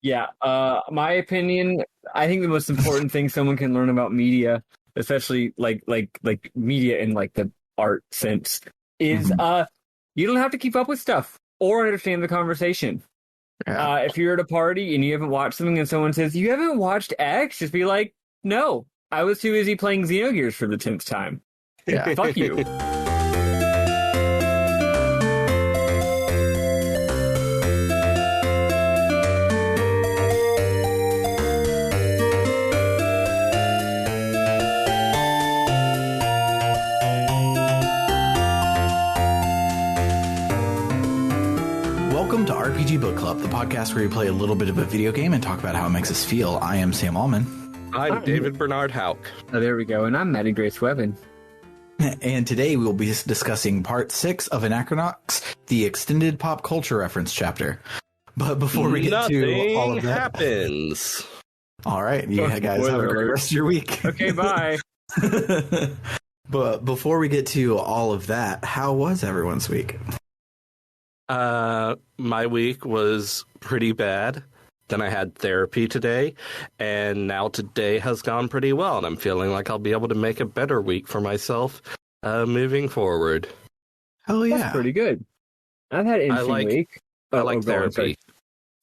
Yeah, my opinion, I think the most important thing someone can learn about media, especially like media in like the art sense, is Mhm. you don't have to keep up with stuff or understand the conversation. Yeah. If you're at a party and you haven't watched something and someone says, "You haven't watched X," just be like, "No, I was too busy playing Xenogears for the 10th time." Yeah. Fuck you. Welcome to RPG Book Club, the podcast where we play a little bit of a video game and talk about how it makes us feel. I am Sam Allman. I'm David Bernard Hauk. Oh, there we go. And I'm Maddy Grace Webbin. And today we will be discussing part 6 of Anachronox, the extended pop culture reference chapter. But before we get to all of that, happens. All right, you guys have a great rest of your week. Okay, bye. But before we get to all of that, how was everyone's week? My week was pretty bad. Then I had therapy today, and now today has gone pretty well, and I'm feeling like I'll be able to make a better week for myself moving forward. Hell yeah. That's pretty good. I've had an interesting week. I like therapy.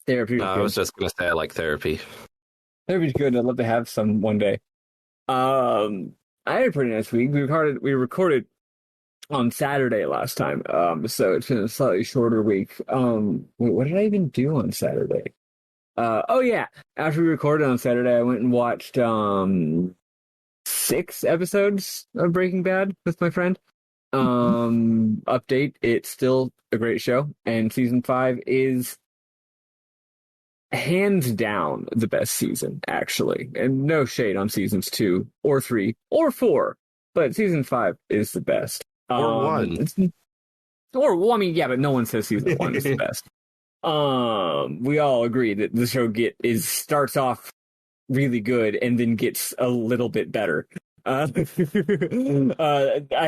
Therapy. I was just going to say I like therapy. Therapy's good. I'd love to have some one day. I had a pretty nice week. We recorded on Saturday last time. So it's been a slightly shorter week. What did I even do on Saturday? Oh yeah. After we recorded on Saturday, I went and watched 6 episodes of Breaking Bad with my friend. Update, it's still a great show, and season 5 is hands down the best season, actually. And no shade on seasons 2 or 3 or 4, but season 5 is the best. Or 1. I mean, yeah, but no one says season 1 is the best. We all agree that the show starts off really good and then gets a little bit better. I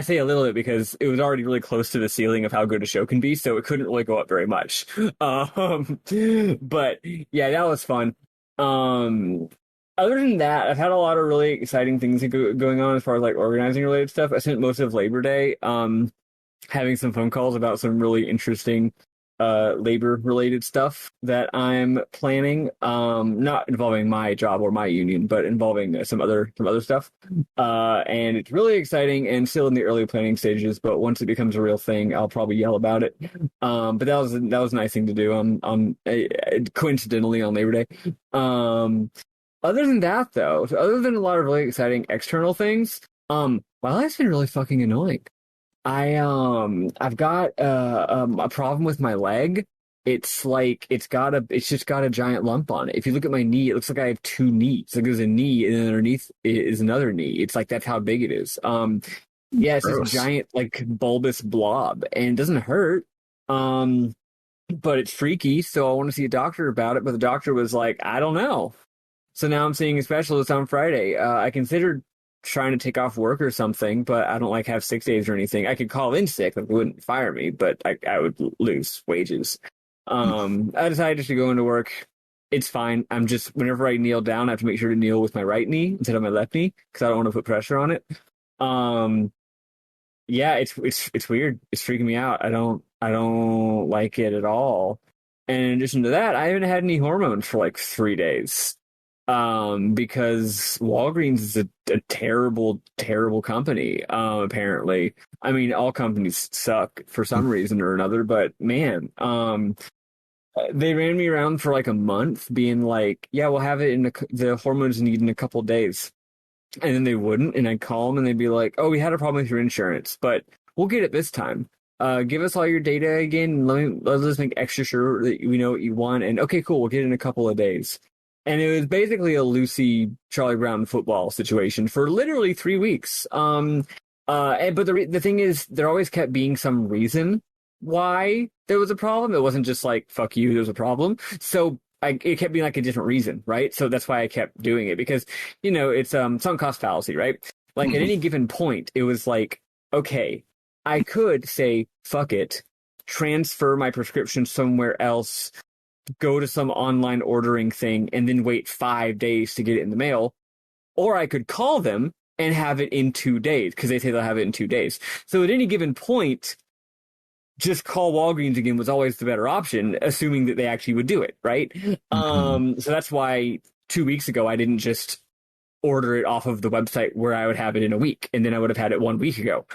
say a little bit because it was already really close to the ceiling of how good a show can be, so it couldn't really go up very much. But yeah, that was fun. Other than that, I've had a lot of really exciting things going on as far as like organizing related stuff. I spent most of Labor Day having some phone calls about some really interesting labor related stuff that I'm planning, not involving my job or my union, but involving some other stuff. And it's really exciting and still in the early planning stages, but once it becomes a real thing, I'll probably yell about it. But that was a nice thing to do on coincidentally on Labor Day. Other than that though, so other than a lot of really exciting external things, my life's been really fucking annoying. I've got a problem with my leg. It's like it's just got a giant lump on it. If you look at my knee, it looks like I have 2 knees. Like there's a knee and then underneath is another knee. It's like that's how big it is. Yeah, it's Gross. this giant like bulbous blob and it doesn't hurt. But it's freaky, so I want to see a doctor about it, but the doctor was like, I don't know. So now I'm seeing a specialist on Friday. I considered trying to take off work or something, but I don't like have 6 days or anything. I could call in sick, like they wouldn't fire me, but I would lose wages. I decided just to go into work. It's fine. I'm just whenever I kneel down, I have to make sure to kneel with my right knee instead of my left knee because I don't want to put pressure on it. Yeah, it's weird. It's freaking me out. I don't like it at all. And in addition to that, I haven't had any hormones for like 3 days. Because Walgreens is a terrible, terrible company, apparently. I mean, all companies suck for some reason or another, but man, they ran me around for like a month being like, yeah, we'll have it the hormones need in a couple days. And then they wouldn't, and I'd call them and they'd be like, oh, we had a problem with your insurance, but we'll get it this time. Give us all your data again, and let's just make extra sure that we know what you want, and okay, cool, we'll get it in a couple of days. And it was basically a Lucy Charlie Brown football situation for literally 3 weeks. But the thing is, there always kept being some reason why there was a problem. It wasn't just like, fuck you, there's a problem. So it kept being like a different reason, right? So that's why I kept doing it because, it's sunk cost fallacy, right? Like at any given point, it was like, okay, I could say, fuck it, transfer my prescription somewhere else, go to some online ordering thing and then wait 5 days to get it in the mail, or I could call them and have it in 2 days because they say they'll have it in 2 days. So at any given point, just call Walgreens again was always the better option, assuming that they actually would do it, right? So that's why 2 weeks ago I didn't just order it off of the website where I would have it in a week, and then I would have had it 1 week ago.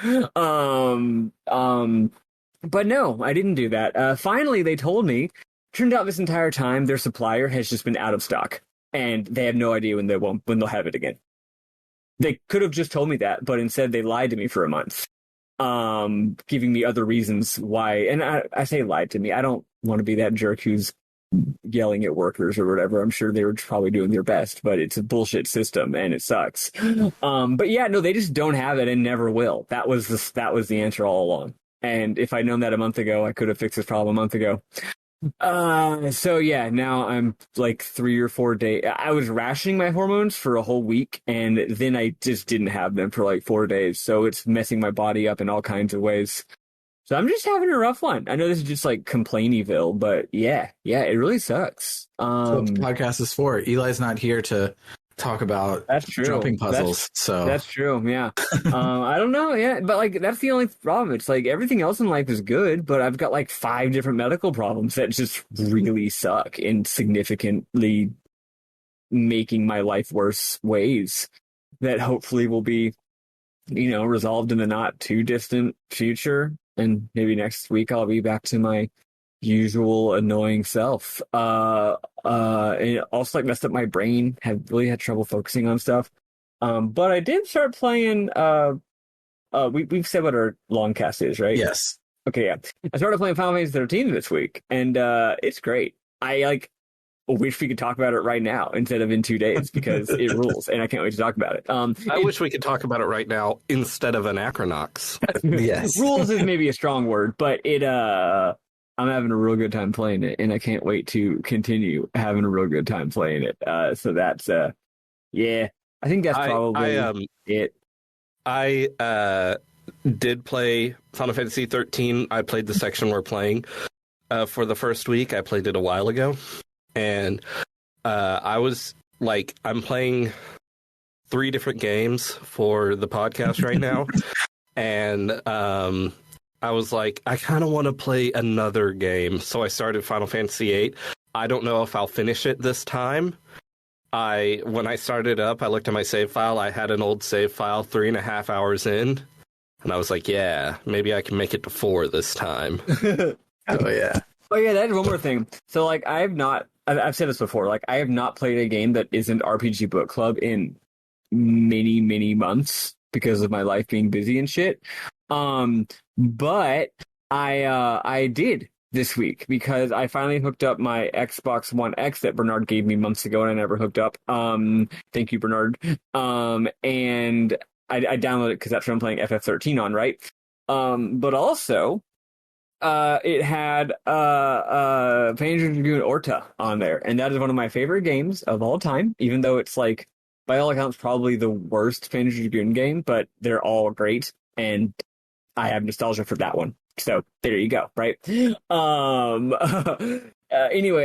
But no, I didn't do that. Finally, they told me. Turned out this entire time their supplier has just been out of stock, and they have no idea when they'll have it again. They could have just told me that, but instead they lied to me for a month, giving me other reasons why. And I say lied to me. I don't want to be that jerk who's yelling at workers or whatever. I'm sure they were probably doing their best, but it's a bullshit system and it sucks. But yeah, no, they just don't have it and never will. That was the answer all along. And if I'd known that a month ago, I could have fixed this problem a month ago. So yeah, now I'm like 3 or 4 days. I was rationing my hormones for a whole week, and then I just didn't have them for like 4 days. So it's messing my body up in all kinds of ways. So I'm just having a rough one. I know this is just like complainyville, but yeah, it really sucks. That's what the podcast is for. Eli's not here to talk about jumping puzzles. That's true. Yeah. I don't know. Yeah. But like, that's the only problem. It's like everything else in life is good, but I've got like 5 different medical problems that just really suck in significantly making my life worse ways that hopefully will be, resolved in the not too distant future. And maybe next week I'll be back to my usual annoying self. And it also like messed up my brain. Have really had trouble focusing on stuff. But I did start playing. We've said what our long cast is, right? Yes. Okay, yeah. I started playing Final Fantasy 13 this week, and it's great. I wish we could talk about it right now instead of in 2 days because it rules, and I can't wait to talk about it. I wish we could talk about it right now instead of Anachronox. Yes. Rules is maybe a strong word, but I'm having a real good time playing it, and I can't wait to continue having a real good time playing it. So that's yeah, I think that's probably it. I did play Final Fantasy 13. I played the section we're playing for the first week. I played it a while ago, and I was like, I'm playing 3 different games for the podcast right now, and I was like, I kind of want to play another game. So I started Final Fantasy VIII. I don't know if I'll finish it this time. When I started up, I looked at my save file. I had an old save file 3.5 hours in. And I was like, yeah, maybe I can make it to 4 this time. Oh, yeah. Oh, yeah, that is one more thing. So, like, I've said this before. Like, I have not played a game that isn't RPG Book Club in many, many months because of my life being busy and shit. But I did this week because I finally hooked up my Xbox One X that Bernard gave me months ago and I never hooked up. Thank you, Bernard. And I downloaded it because that's what I'm playing FF13 on, right? But also, it had Panzer Dragoon Orta on there, and that is one of my favorite games of all time, even though it's like, by all accounts, probably the worst Panzer Dragoon game, but they're all great, and I have nostalgia for that one. So there you go, right? Anyway,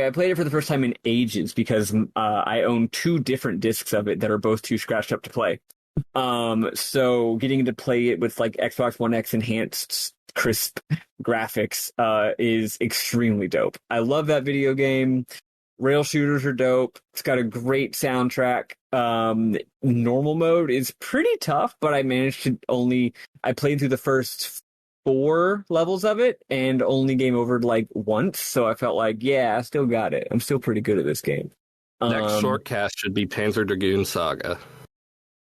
I played it for the first time in ages because I own 2 different discs of it that are both too scratched up to play. So getting to play it with like Xbox One X enhanced crisp graphics is extremely dope. I love that video game. Rail shooters are dope. It's got a great soundtrack. Normal mode is pretty tough, but I played through the first 4 levels of it and only game over like once. So I felt like, yeah, I still got it. I'm still pretty good at this game. Next shortcast should be Panzer Dragoon Saga.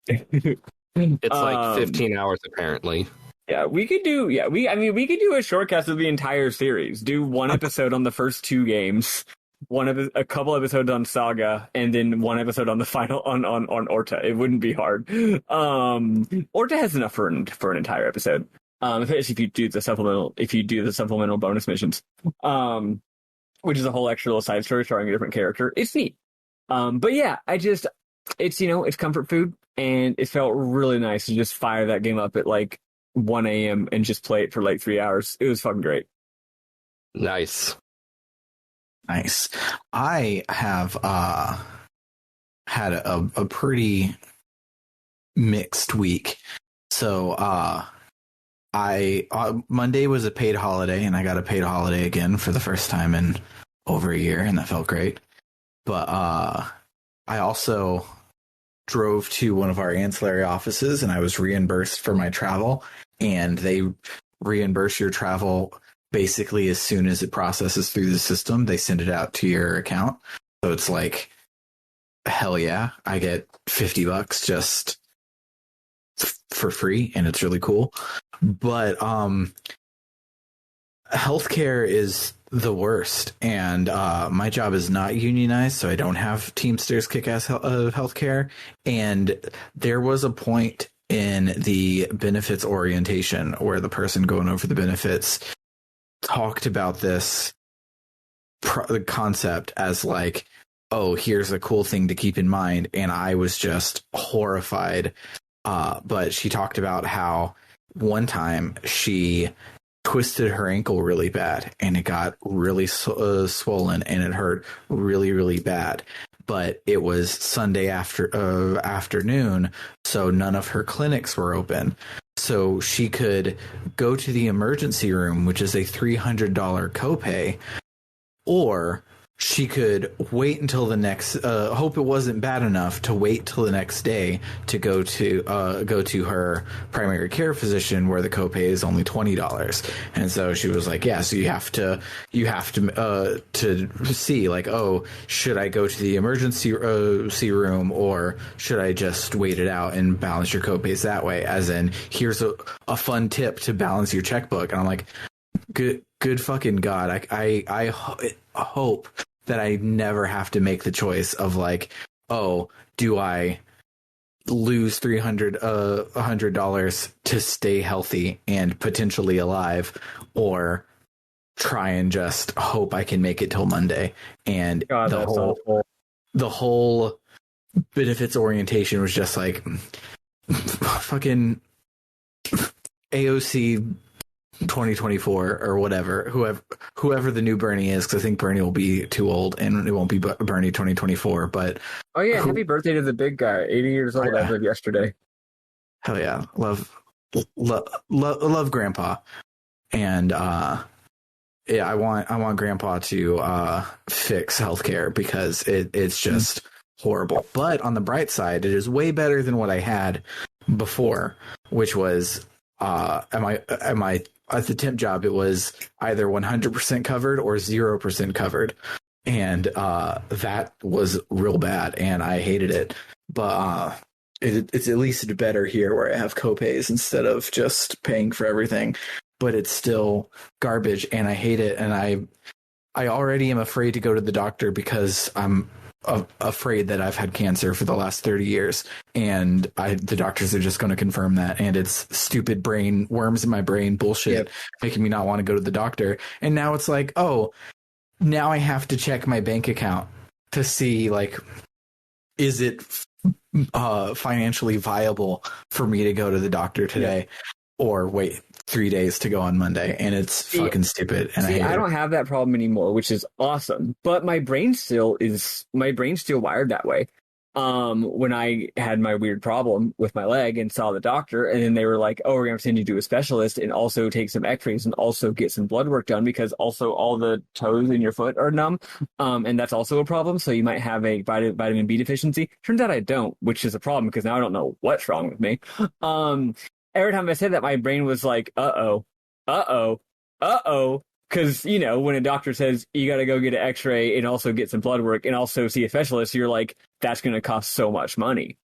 It's like 15 hours apparently. Yeah, we could do a shortcast of the entire series. Do one episode on the first 2 games, a couple episodes on Saga, and then one episode on the final on Orta. It wouldn't be hard. Orta has enough for an entire episode. Especially if you do the supplemental bonus missions. Which is a whole extra little side story starring a different character. It's neat. But yeah, it's comfort food, and it felt really nice to just fire that game up at like 1 a.m. and just play it for like 3 hours. It was fucking great. Nice. Nice. I have had a pretty mixed week. So I Monday was a paid holiday, and I got a paid holiday again for the first time in over a year, and that felt great. But I also drove to one of our ancillary offices, and I was reimbursed for my travel, and they reimburse your travel basically as soon as it processes through the system. They send it out to your account. So it's like, hell yeah, I get $50 just for free, and it's really cool. But healthcare is the worst, and my job is not unionized, so I don't have Teamsters kick-ass healthcare. And there was a point in the benefits orientation where the person going over the benefits talked about this concept as like, oh, here's a cool thing to keep in mind, and I was just horrified. But she talked about how one time she twisted her ankle really bad, and it got really swollen, and it hurt really, really bad. But it was Sunday afternoon, so none of her clinics were open. So she could go to the emergency room, which is a $300 copay, or she could wait until the next. Hope it wasn't bad enough to wait till the next day to go to her primary care physician, where the copay is only $20. And so she was like, "Yeah, so you have to see like, oh, should I go to the emergency room, or should I just wait it out and balance your copays that way? As in, here's a fun tip to balance your checkbook." And I'm like, good fucking God. I hope that I never have to make the choice of like, oh, do I lose $100 to stay healthy and potentially alive, or try and just hope I can make it till Monday? And God, the whole benefits orientation was just like fucking AOC 2024 or whatever, whoever the new Bernie is, because I think Bernie will be too old and it won't be Bernie 2024. But oh yeah, happy birthday to the big guy, 80 years old as of yesterday. Hell yeah, love Grandpa, and yeah, I want Grandpa to fix healthcare, because it's just horrible. But on the bright side, it is way better than what I had before, which was at the temp job, it was either 100% covered or 0% covered. And that was real bad, and I hated it. But it's at least better here, where I have copays instead of just paying for everything. But it's still garbage, and I hate it. And I already am afraid to go to the doctor, because I'm afraid that I've had cancer for the last 30 years, and the doctors are just going to confirm that, and it's stupid brain worms in my brain bullshit making me not want to go to the doctor. And now it's like, oh, now I have to check my bank account to see, like, is it financially viable for me to go to the doctor today, or wait 3 days to go on Monday. And it's fucking stupid. And I don't have that problem anymore, which is awesome. But my brain's still wired that way. When I had my weird problem with my leg and saw the doctor, and then they were like, "Oh, we're gonna send you to a specialist and also take some X-rays and also get some blood work done, because also all the toes in your foot are numb, and that's also a problem. So you might have a vitamin B deficiency." Turns out I don't, which is a problem, because now I don't know what's wrong with me. Every time I said that, my brain was like, uh-oh. Because, when a doctor says you got to go get an X-ray and also get some blood work and also see a specialist, you're like, that's going to cost so much money.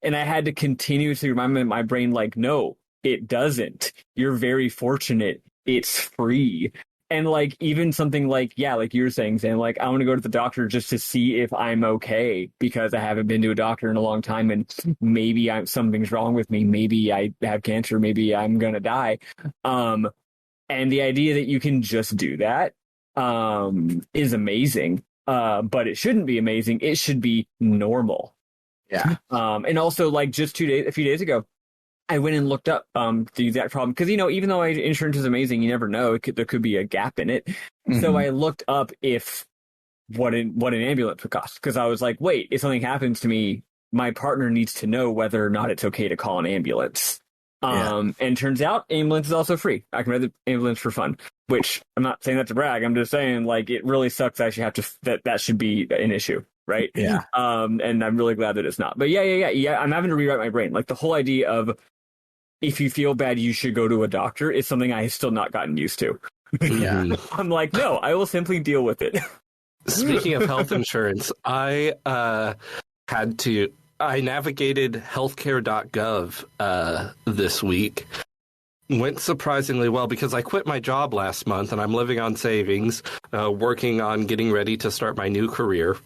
And I had to continuously remind my brain, like, no, it doesn't. You're very fortunate. It's free. And, like, even something like, like you were saying, Sam, like, I want to go to the doctor just to see if I'm okay, because I haven't been to a doctor in a long time, and maybe something's wrong with me. Maybe I have cancer. Maybe I'm going to die. And the idea that you can just do that is amazing. But it shouldn't be amazing. It should be normal. Yeah. And also, like, just a few days ago, I went and looked up the exact problem, because, even though insurance is amazing, you never know. There could be a gap in it. Mm-hmm. So I looked up if what an ambulance would cost. Because I was like, wait, if something happens to me, my partner needs to know whether or not it's okay to call an ambulance. And turns out ambulance is also free. I can ride the ambulance for fun, which I'm not saying that to brag. I'm just saying like it really sucks. I actually have to that should be an issue, right? Yeah. And I'm really glad that it's not. But yeah. I'm having to rewrite my brain. Like the whole idea of if you feel bad, you should go to a doctor is something I have still not gotten used to. Yeah. I'm like, no, I will simply deal with it. Speaking of health insurance, I navigated healthcare.gov this week. Went surprisingly well because I quit my job last month and I'm living on savings, working on getting ready to start my new career.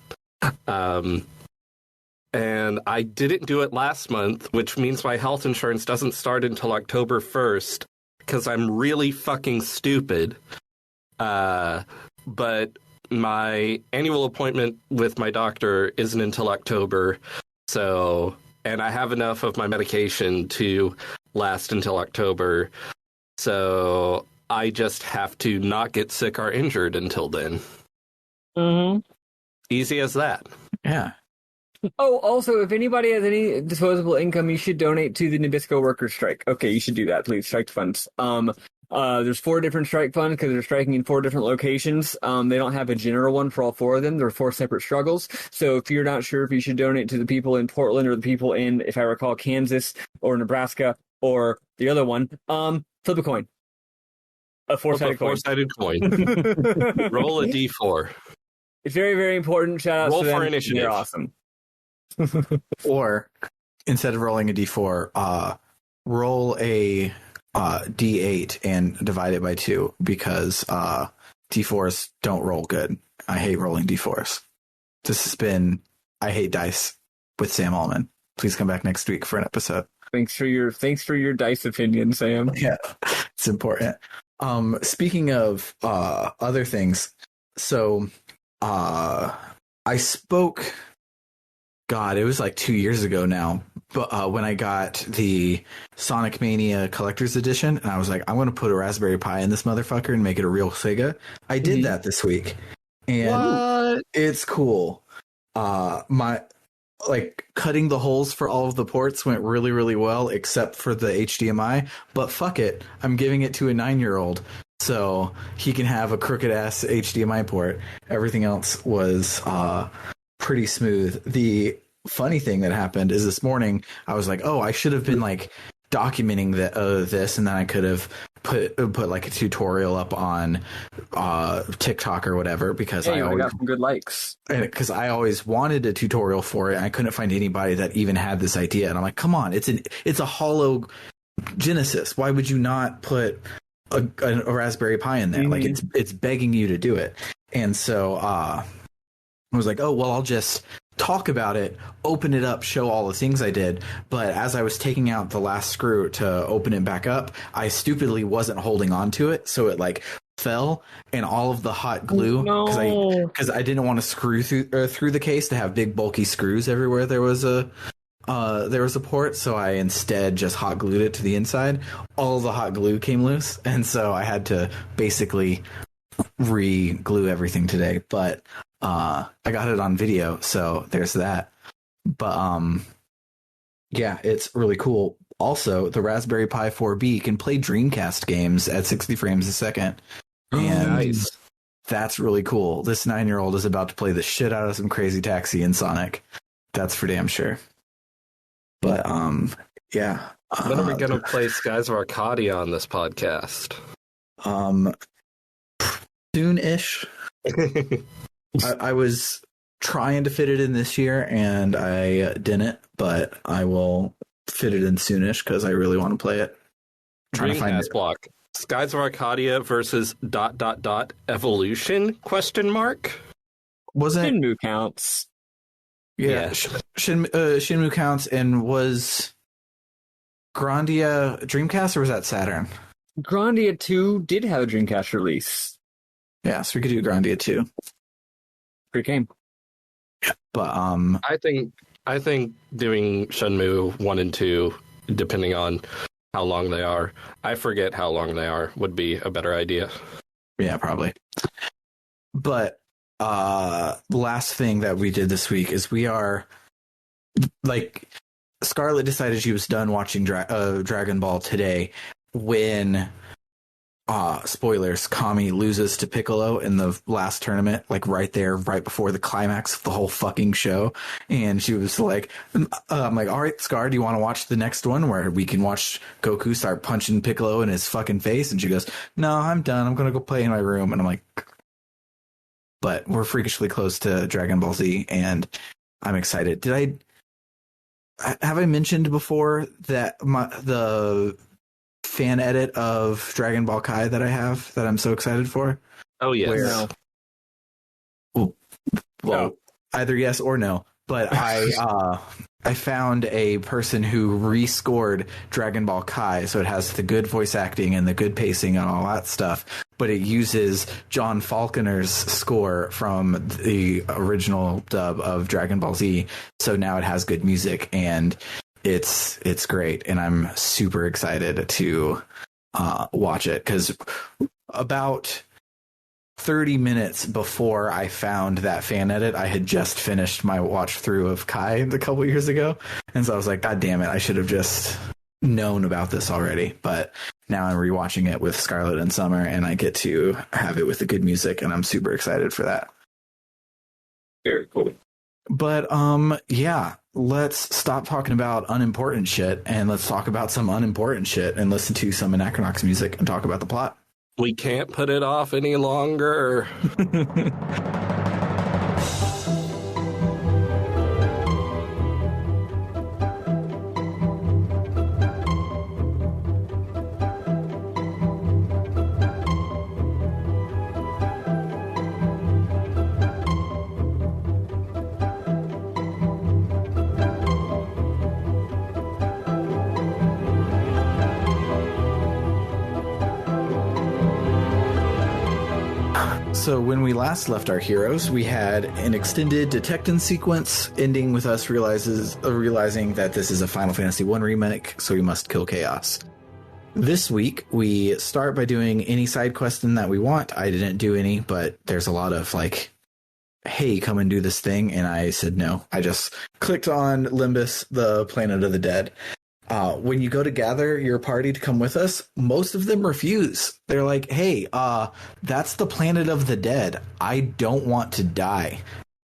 And I didn't do it last month, which means my health insurance doesn't start until October 1st because I'm really fucking stupid. But my annual appointment with my doctor isn't until October. So, and I have enough of my medication to last until October. So I just have to not get sick or injured until then. Mm-hmm. Easy as that. Yeah. Oh, also, if anybody has any disposable income, you should donate to the Nabisco workers' strike. Okay, you should do that, please. Strike funds. There's 4 different strike funds because they're striking in 4 different locations. They don't have a general one for all 4 of them. There are 4 separate struggles. So if you're not sure if you should donate to the people in Portland or the people in, if I recall, Kansas or Nebraska or the other one, flip a coin. A 4-sided coin. 4-sided coin. Roll a d4. It's very, very important. Shout out to them. Roll for initiative. They're awesome. Or instead of rolling a d4, roll a d8 and divide it by 2 because d4s don't roll good. I hate rolling d4s. This has been I Hate Dice with Sam Allman. Please come back next week for an episode. Thanks for your dice opinion, Sam. Yeah, it's important. Speaking of other things, so I spoke. God, it was like 2 years ago now. But when I got the Sonic Mania Collector's Edition, and I was like, I'm going to put a Raspberry Pi in this motherfucker and make it a real Sega. I did that this week, and it's cool. My cutting the holes for all of the ports went really, really well, except for the HDMI. But fuck it, I'm giving it to a 9-year-old, so he can have a crooked ass HDMI port. Everything else was pretty smooth. The funny thing that happened is this morning I was like, oh, I should have been like documenting this, and then I could have put like a tutorial up on TikTok or whatever because I always got some good likes. Because I always wanted a tutorial for it, and I couldn't find anybody that even had this idea. And I'm like, come on, it's a hollow Genesis. Why would you not put a Raspberry Pi in there? Like it's begging you to do it. And so I was like, oh well, I'll just talk about it, open it up, show all the things I did. But as I was taking out the last screw to open it back up, I stupidly wasn't holding on to it, so it like fell, and all of the hot glue, because I didn't want to screw through the case to have big bulky screws everywhere there was a port, so I instead just hot glued it to the inside. All of the hot glue came loose, and so I had to basically re-glue everything today. But I got it on video, so there's that. But yeah, it's really cool. Also, the Raspberry Pi 4B can play Dreamcast games at 60 frames a second. And nice. That's really cool. This 9-year-old is about to play the shit out of some Crazy Taxi and Sonic. That's for damn sure. But yeah. When are we gonna play Skies of Arcadia on this podcast? Soon-ish. I was trying to fit it in this year, and I didn't, but I will fit it in soonish because I really want to play it. Trying to find it. Block. Skies of Arcadia versus ... Evolution ? Wasn't Shenmue counts? Yeah. Shenmue counts. And was Grandia Dreamcast or was that Saturn? Grandia 2 did have a Dreamcast release. Yeah, so we could do Grandia 2. Great game. But I think doing Shenmue 1 and 2, depending on how long they are, I forget how long they are, would be a better idea. Yeah, probably. But last thing that we did this week is we are like Scarlett decided she was done watching Dragon Ball today when spoilers, Kami loses to Piccolo in the last tournament, like right there, right before the climax of the whole fucking show. And she was like, I'm like, all right, Scar, do you want to watch the next one where we can watch Goku start punching Piccolo in his fucking face? And she goes, no, I'm done. I'm going to go play in my room. And I'm like, but we're freakishly close to Dragon Ball Z and I'm excited. Have I mentioned before that the fan edit of Dragon Ball Kai that I have that I'm so excited for? Oh, yes. No. Well, No. either yes or no. But I found a person who rescored Dragon Ball Kai, so it has the good voice acting and the good pacing and all that stuff. But it uses John Falconer's score from the original dub of Dragon Ball Z, so now it has good music and it's great. And I'm super excited to watch it because about 30 minutes before I found that fan edit, I had just finished my watch through of Kai a couple years ago. And so I was like, God damn it, I should have just known about this already. But now I'm rewatching it with Scarlett and Summer and I get to have it with the good music and I'm super excited for that. Very cool. But yeah, let's stop talking about unimportant shit and let's talk about some unimportant shit and listen to some Anachronox music and talk about the plot. We can't put it off any longer. So when we last left our heroes, we had an extended detecting sequence ending with us realizing that this is a Final Fantasy I remake, so we must kill Chaos. This week, we start by doing any side questing that we want. I didn't do any, but there's a lot of like, hey, come and do this thing, and I said no. I just clicked on Limbus, the planet of the dead. When you go to gather your party to come with us, most of them refuse. They're like, hey, that's the planet of the dead. I don't want to die.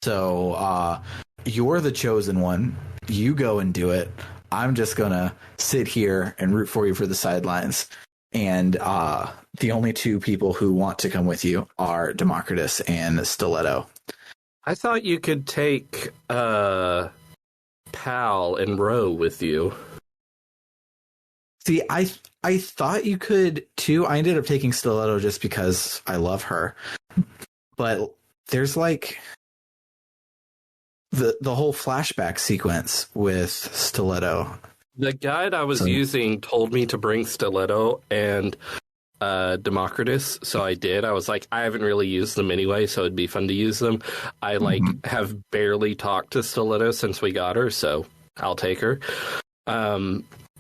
So you're the chosen one. You go and do it. I'm just going to sit here and root for you for the sidelines. And the only two people who want to come with you are Democritus and Stiletto. I thought you could take Pal and Ro with you. See, I thought you could too. I ended up taking Stiletto just because I love her. But there's like the whole flashback sequence with Stiletto. The guide I was using told me to bring Stiletto and Democritus, so I did. I was like, I haven't really used them anyway, so it'd be fun to use them. I have barely talked to Stiletto since we got her, so I'll take her.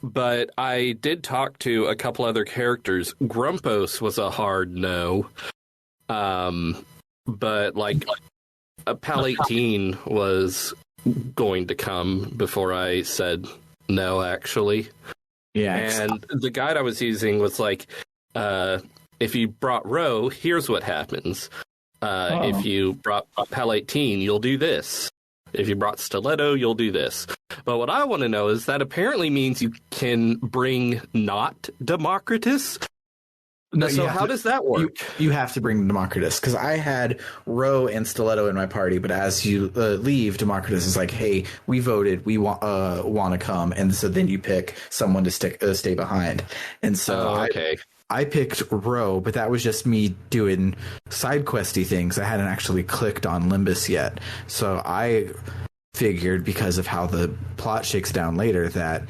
But I did talk to a couple other characters. Grumpos was a hard no. But like Pal 18 was going to come before I said no, actually. Yeah. And the guide I was using was like, if you brought Ro, here's what happens. If you brought Pal 18, you'll do this. If you brought Stiletto, you'll do this. But what I want to know is that apparently means you can bring not Democritus. No, so how does that work? You have to bring Democritus, because I had Ro and Stiletto in my party, but as you leave, Democritus is like, hey, we voted, we want to come, and so then you pick someone to stay behind. And so okay. I picked Ro, but that was just me doing side questy things. I hadn't actually clicked on Limbus yet. So I figured, because of how the plot shakes down later, that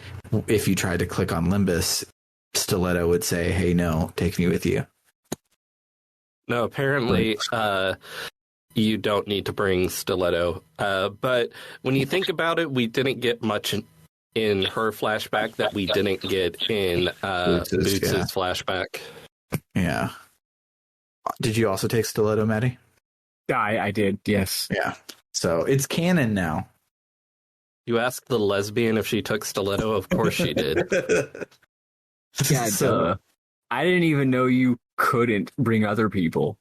if you tried to click on Limbus, Stiletto would say, hey, no, take me with you. No, apparently you don't need to bring Stiletto. But when you think about it, we didn't get much in her flashback that we didn't get in Boots' flashback. Yeah. Did you also take Stiletto, Maddy? I did, yes. Yeah. So it's canon now. You asked the lesbian if she took stiletto. Of course she did. Yeah, duh. I didn't even know you couldn't bring other people.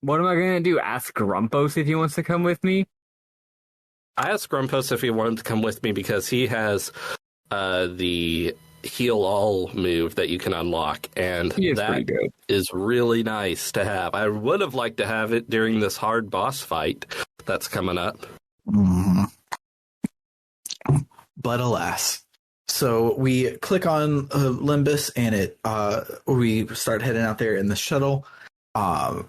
What am I gonna do? Ask Grumpos if he wants to come with me? I asked Grumpos if he wanted to come with me because he has the heal all move that you can unlock, and that is really nice to have. I would have liked to have it during this hard boss fight that's coming up. Mm-hmm. But alas. So we click on Limbus, and we start heading out there in the shuttle. On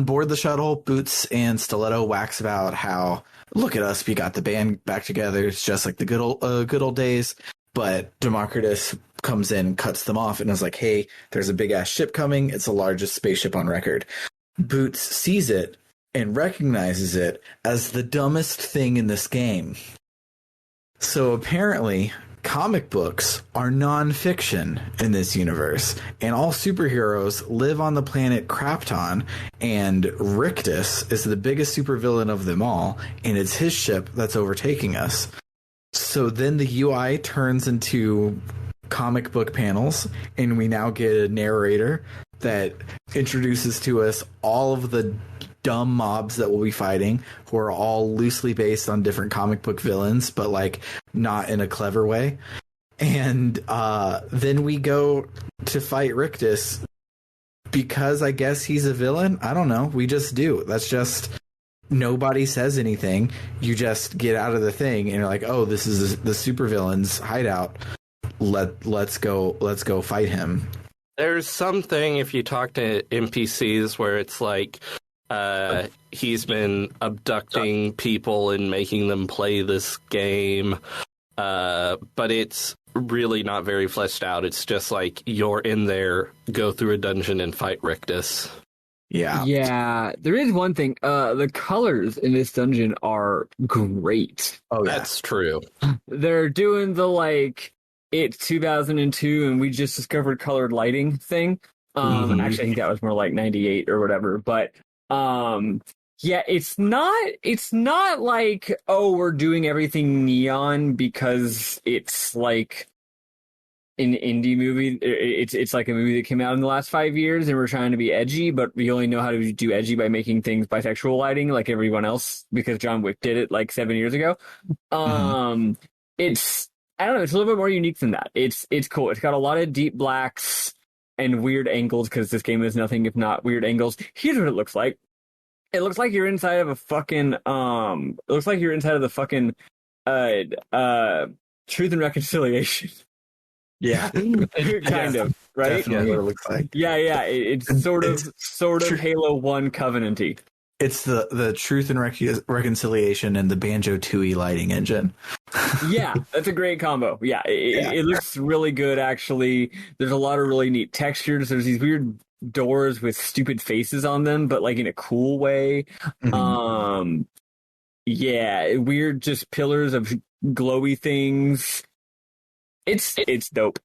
board the shuttle, Boots and Stiletto wax about how, look at us, we got the band back together. It's just like the good old days. But Democritus comes in, cuts them off, and is like, hey, there's a big ass ship coming. It's the largest spaceship on record. Boots sees it and recognizes it as the dumbest thing in this game. So apparently, comic books are non-fiction in this universe, and all superheroes live on the planet Krapton, and Rictus is the biggest supervillain of them all, and it's his ship that's overtaking us. So then the UI turns into comic book panels, and we now get a narrator that introduces to us all of the dumb mobs that we'll be fighting, who are all loosely based on different comic book villains, but like not in a clever way. And then we go to fight Rictus because I guess he's a villain. I don't know. We just do. That's just, nobody says anything. You just get out of the thing and you're like, oh, this is the supervillain's hideout. Let's go fight him. There's something, if you talk to NPCs, where it's like, he's been abducting people and making them play this game, but it's really not very fleshed out. It's just like, you're in there, go through a dungeon and fight Rictus. Yeah, there is one thing. The colors in this dungeon are great. Oh, yeah. That's true. They're doing the like, it's 2002 and we just discovered colored lighting thing. Actually, I think that was more like 98 or whatever, but yeah, it's not like, oh, we're doing everything neon because it's like an indie movie. It's like a movie that came out in the last 5 years and we're trying to be edgy, but we only know how to do edgy by making things bisexual lighting like everyone else because John Wick did it like 7 years ago. It's, I don't know, it's a little bit more unique than that. It's cool. It's got a lot of deep blacks and weird angles because this game is nothing if not weird angles. Here's what it looks like. It looks like you're inside of a fucking it looks like you're inside of the fucking Truth and Reconciliation. Yeah. kind of, right? Definitely what it looks like. Yeah. It's sort of Halo 1 Covenant-y. It's the Truth and Reconciliation and the Banjo-Tooie lighting engine. Yeah, that's a great combo. Yeah, it looks really good, actually. There's a lot of really neat textures. There's these weird doors with stupid faces on them, but like in a cool way. Yeah, weird just pillars of glowy things. It's dope.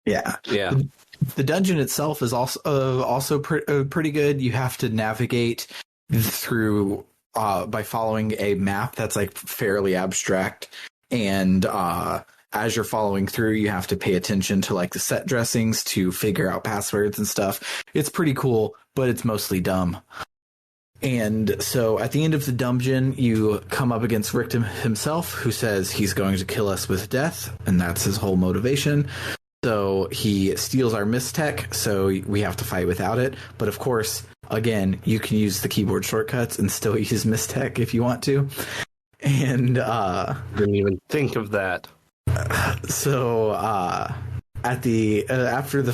Yeah. The dungeon itself is also pretty good. You have to navigate through by following a map that's like fairly abstract, and as you're following through, you have to pay attention to like the set dressings to figure out passwords and stuff. It's pretty cool, but it's mostly dumb. And so at the end of the dungeon, you come up against Rictus himself, who says he's going to kill us with death, and that's his whole motivation. So he steals our Mistech, so we have to fight without it. But of course, again, you can use the keyboard shortcuts and still use Mistech if you want to. And didn't even think of that. So at the after the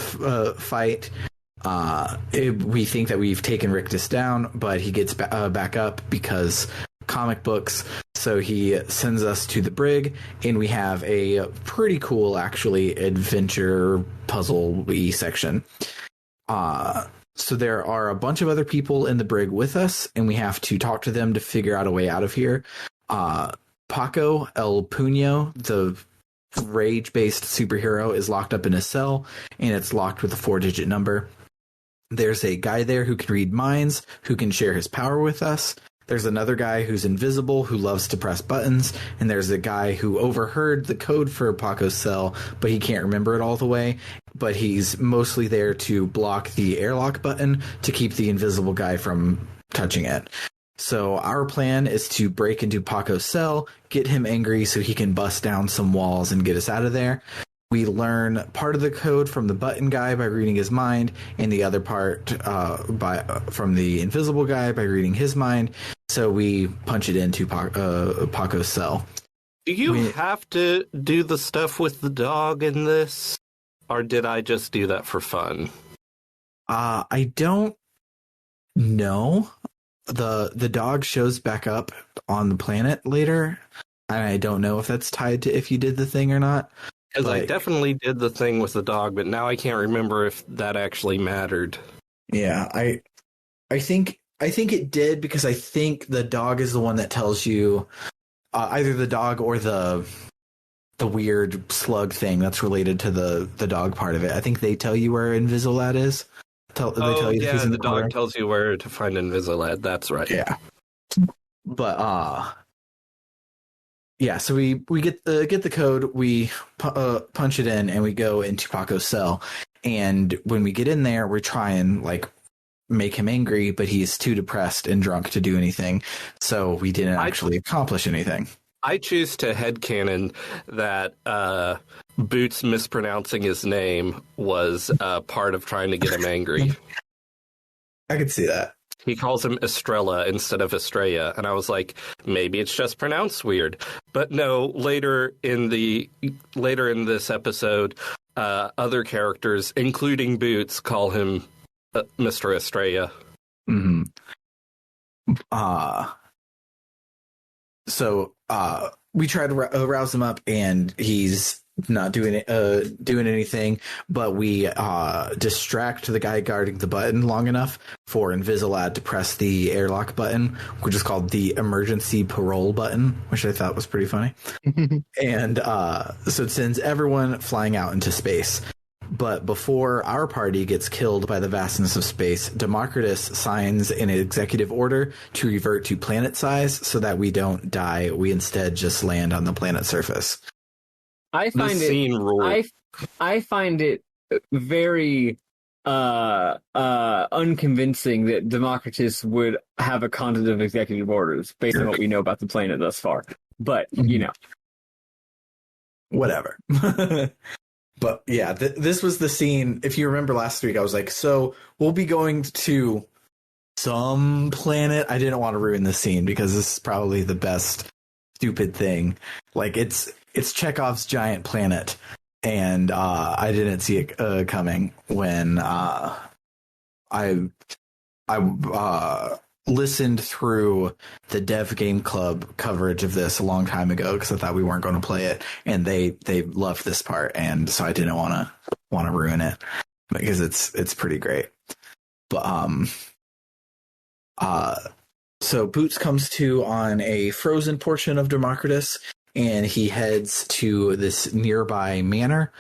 fight, we think that we've taken Rictus down, but he gets back up because comic books. So he sends us to the brig, and we have a pretty cool, actually, adventure puzzle-y section. So there are a bunch of other people in the brig with us, and we have to talk to them to figure out a way out of here. Paco El Puño, the rage-based superhero, is locked up in a cell, and it's locked with a 4-digit number. There's a guy there who can read minds, who can share his power with us. There's another guy who's invisible, who loves to press buttons. And there's a guy who overheard the code for Paco's cell, but he can't remember it all the way. But he's mostly there to block the airlock button to keep the invisible guy from touching it. So our plan is to break into Paco's cell, get him angry so he can bust down some walls and get us out of there. We learn part of the code from the button guy by reading his mind, and the other part from the invisible guy by reading his mind. So we punch it into Paco's cell. Do you have to do the stuff with the dog in this? Or did I just do that for fun? I don't know. The dog shows back up on the planet later, and I don't know if that's tied to if you did the thing or not. Because I definitely did the thing with the dog, but now I can't remember if that actually mattered. Yeah, I think it did, because I think the dog is the one that tells you either the dog or the weird slug thing that's related to the dog part of it. I think they tell you where Invisilad is. They tell you if he's in the dog tells you where to find Invisilad. That's right. Yeah, but yeah, so we get the code, we punch it in, and we go into Paco's cell. And when we get in there, we try and make him angry, but he's too depressed and drunk to do anything. So we didn't actually accomplish anything. I choose to headcanon that Boots mispronouncing his name was part of trying to get him angry. I could see that. He calls him Estrella instead of Estrella, and I was like, maybe it's just pronounced weird. But no, later in this episode, other characters, including Boots, call him Mr. Estrella. Mm-hmm. So we try to rouse him up, and he's not doing anything, but we distract the guy guarding the button long enough for Invisilad to press the airlock button, which is called the emergency parole button, which I thought was pretty funny. And so it sends everyone flying out into space. But before our party gets killed by the vastness of space, Democritus signs an executive order to revert to planet size so that we don't die. We instead just land on the planet surface. I find it very unconvincing that Democritus would have a content of executive orders based on what we know about the planet thus far. But, whatever. But yeah, this was the scene. If you remember last week, I was like, so we'll be going to some planet. I didn't want to ruin the scene because this is probably the best stupid thing. It's Chekhov's giant planet. And I didn't see it coming when I listened through the Dev Game Club coverage of this a long time ago because I thought we weren't going to play it, and they loved this part, and so I didn't want to ruin it because it's pretty great. But so Boots comes to on a frozen portion of Democritus, and he heads to this nearby manor.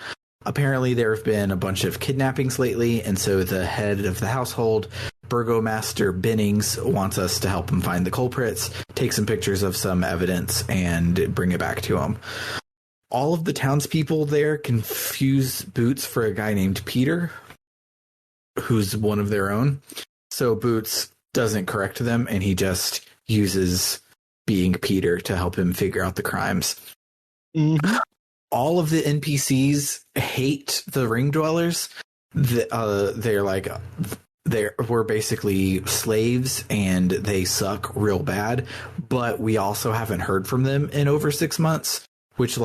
Apparently there have been a bunch of kidnappings lately, and so the head of the household, Burgomaster Bennings, wants us to help him find the culprits, take some pictures of some evidence, and bring it back to him. All of the townspeople there confuse Boots for a guy named Peter, who's one of their own. So Boots doesn't correct them, and he just uses being Peter to help him figure out the crimes. Mm-hmm. All of the NPCs hate the ring dwellers. We're basically slaves and they suck real bad, but we also haven't heard from them in over 6 months, which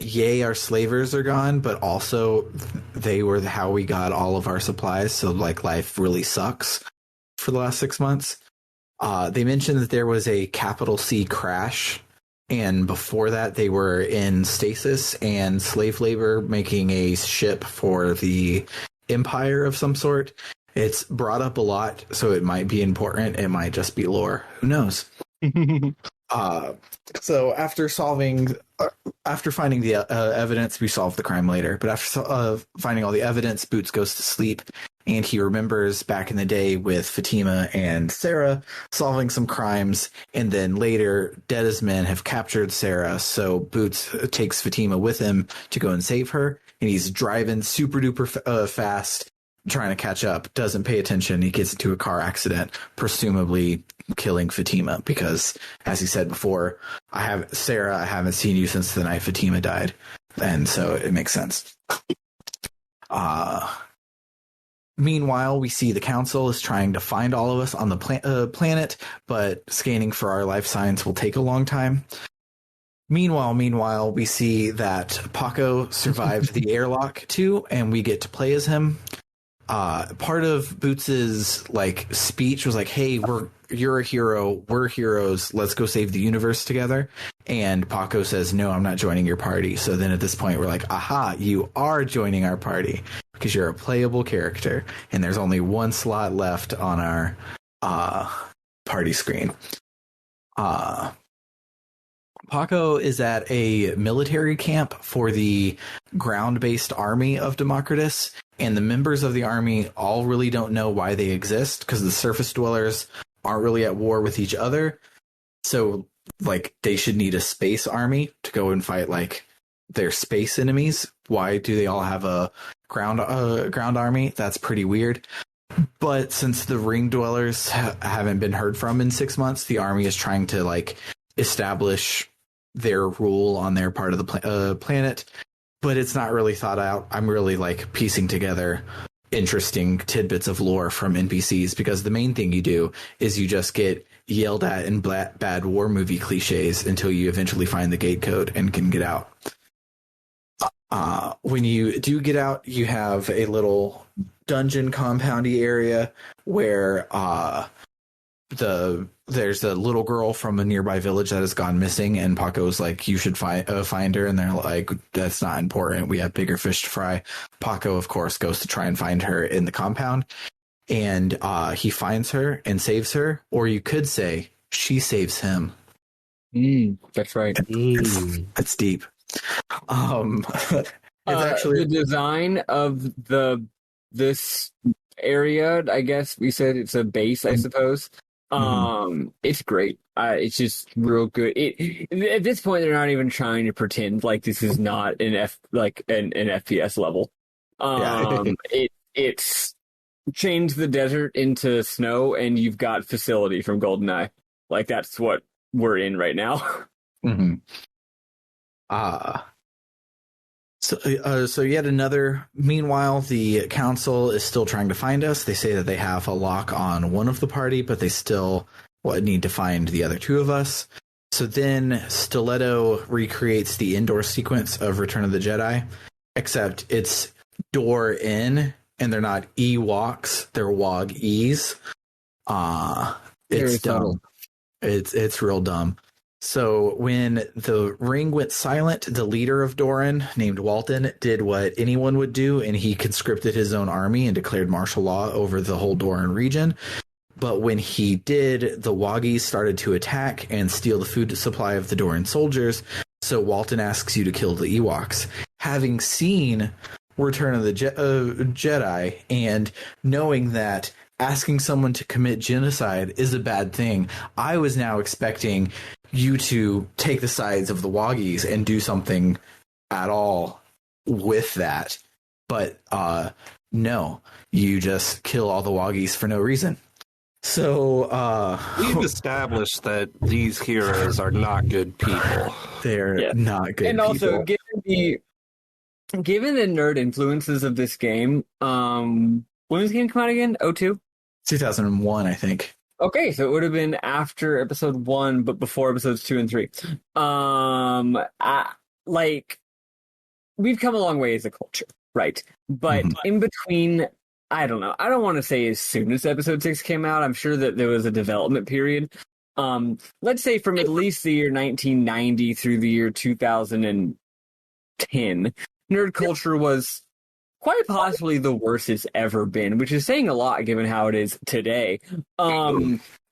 yay, our slavers are gone, but also they were how we got all of our supplies. So life really sucks for the last 6 months. They mentioned that there was a capital C crash, and before that they were in stasis and slave labor making a ship for the Empire of some sort. It's brought up a lot, so it might be important. It might just be lore. Who knows? So after finding the evidence, we solve the crime later. But after finding all the evidence, Boots goes to sleep, and he remembers back in the day with Fatima and Sarah solving some crimes, and then later Dead as Men have captured Sarah, so Boots takes Fatima with him to go and save her, and he's driving super duper fast trying to catch up, doesn't pay attention. He gets into a car accident, presumably killing Fatima, because as he said before, I haven't seen you since the night Fatima died. And so it makes sense. Meanwhile, we see the council is trying to find all of us on the planet, but scanning for our life signs will take a long time. Meanwhile, we see that Paco survived the airlock too, and we get to play as him. Part of Boots's speech was like, "Hey, you're a hero. We're heroes. Let's go save the universe together." And Paco says, "No, I'm not joining your party." So then at this point, we're like, "Aha, you are joining our party because you're a playable character." And there's only one slot left on our party screen. Paco is at a military camp for the ground-based army of Democritus, and the members of the army all really don't know why they exist, because the surface dwellers aren't really at war with each other. So, they should need a space army to go and fight, their space enemies. Why do they all have a ground army? That's pretty weird. But since the ring dwellers haven't been heard from in 6 months, the army is trying to, establish their rule on their part of the planet, but it's not really thought out. I'm really piecing together interesting tidbits of lore from NPCs, because the main thing you do is you just get yelled at in bad war movie cliches until you eventually find the gate code and can get out. When you do get out, you have a little dungeon compoundy area where there's a little girl from a nearby village that has gone missing, and Paco's like, "You should find her," and they're like, "That's not important. We have bigger fish to fry." Paco, of course, goes to try and find her in the compound, and he finds her and saves her, or you could say she saves him. That's right. That's deep. It's actually the design of this area. I guess we said it's a base, I suppose. It's great. It's just real good. At this point, they're not even trying to pretend like this is not an FPS level. It's changed the desert into snow, and you've got facility from GoldenEye. That's what we're in right now. So yet another. Meanwhile, the council is still trying to find us. They say that they have a lock on one of the party, but they still need to find the other two of us. So then Stiletto recreates the indoor sequence of Return of the Jedi, except it's door in, and they're not Ewoks, they're Wog-E's. It's dumb. It's real dumb. So when the ring went silent, the leader of Doran, named Walton, did what anyone would do, and he conscripted his own army and declared martial law over the whole Doran region. But when he did, the Woggies started to attack and steal the food supply of the Doran soldiers, so Walton asks you to kill the Ewoks. Having seen Return of the Jedi, and knowing that asking someone to commit genocide is a bad thing, I was now expecting you to take the sides of the Woggies and do something at all with that. But no, you just kill all the Woggies for no reason. So we've established that these heroes are not good people. They're not good and people. Also, given the nerd influences of this game, when did this game come out again? 2002? 2001, I think. Okay, so it would have been after episode 1, but before episodes 2 and 3. We've come a long way as a culture, right? But in between, I don't know. I don't want to say as soon as episode 6 came out. I'm sure that there was a development period. Let's say from at least the year 1990 through the year 2010, nerd culture was quite possibly the worst it's ever been, which is saying a lot given how it is today.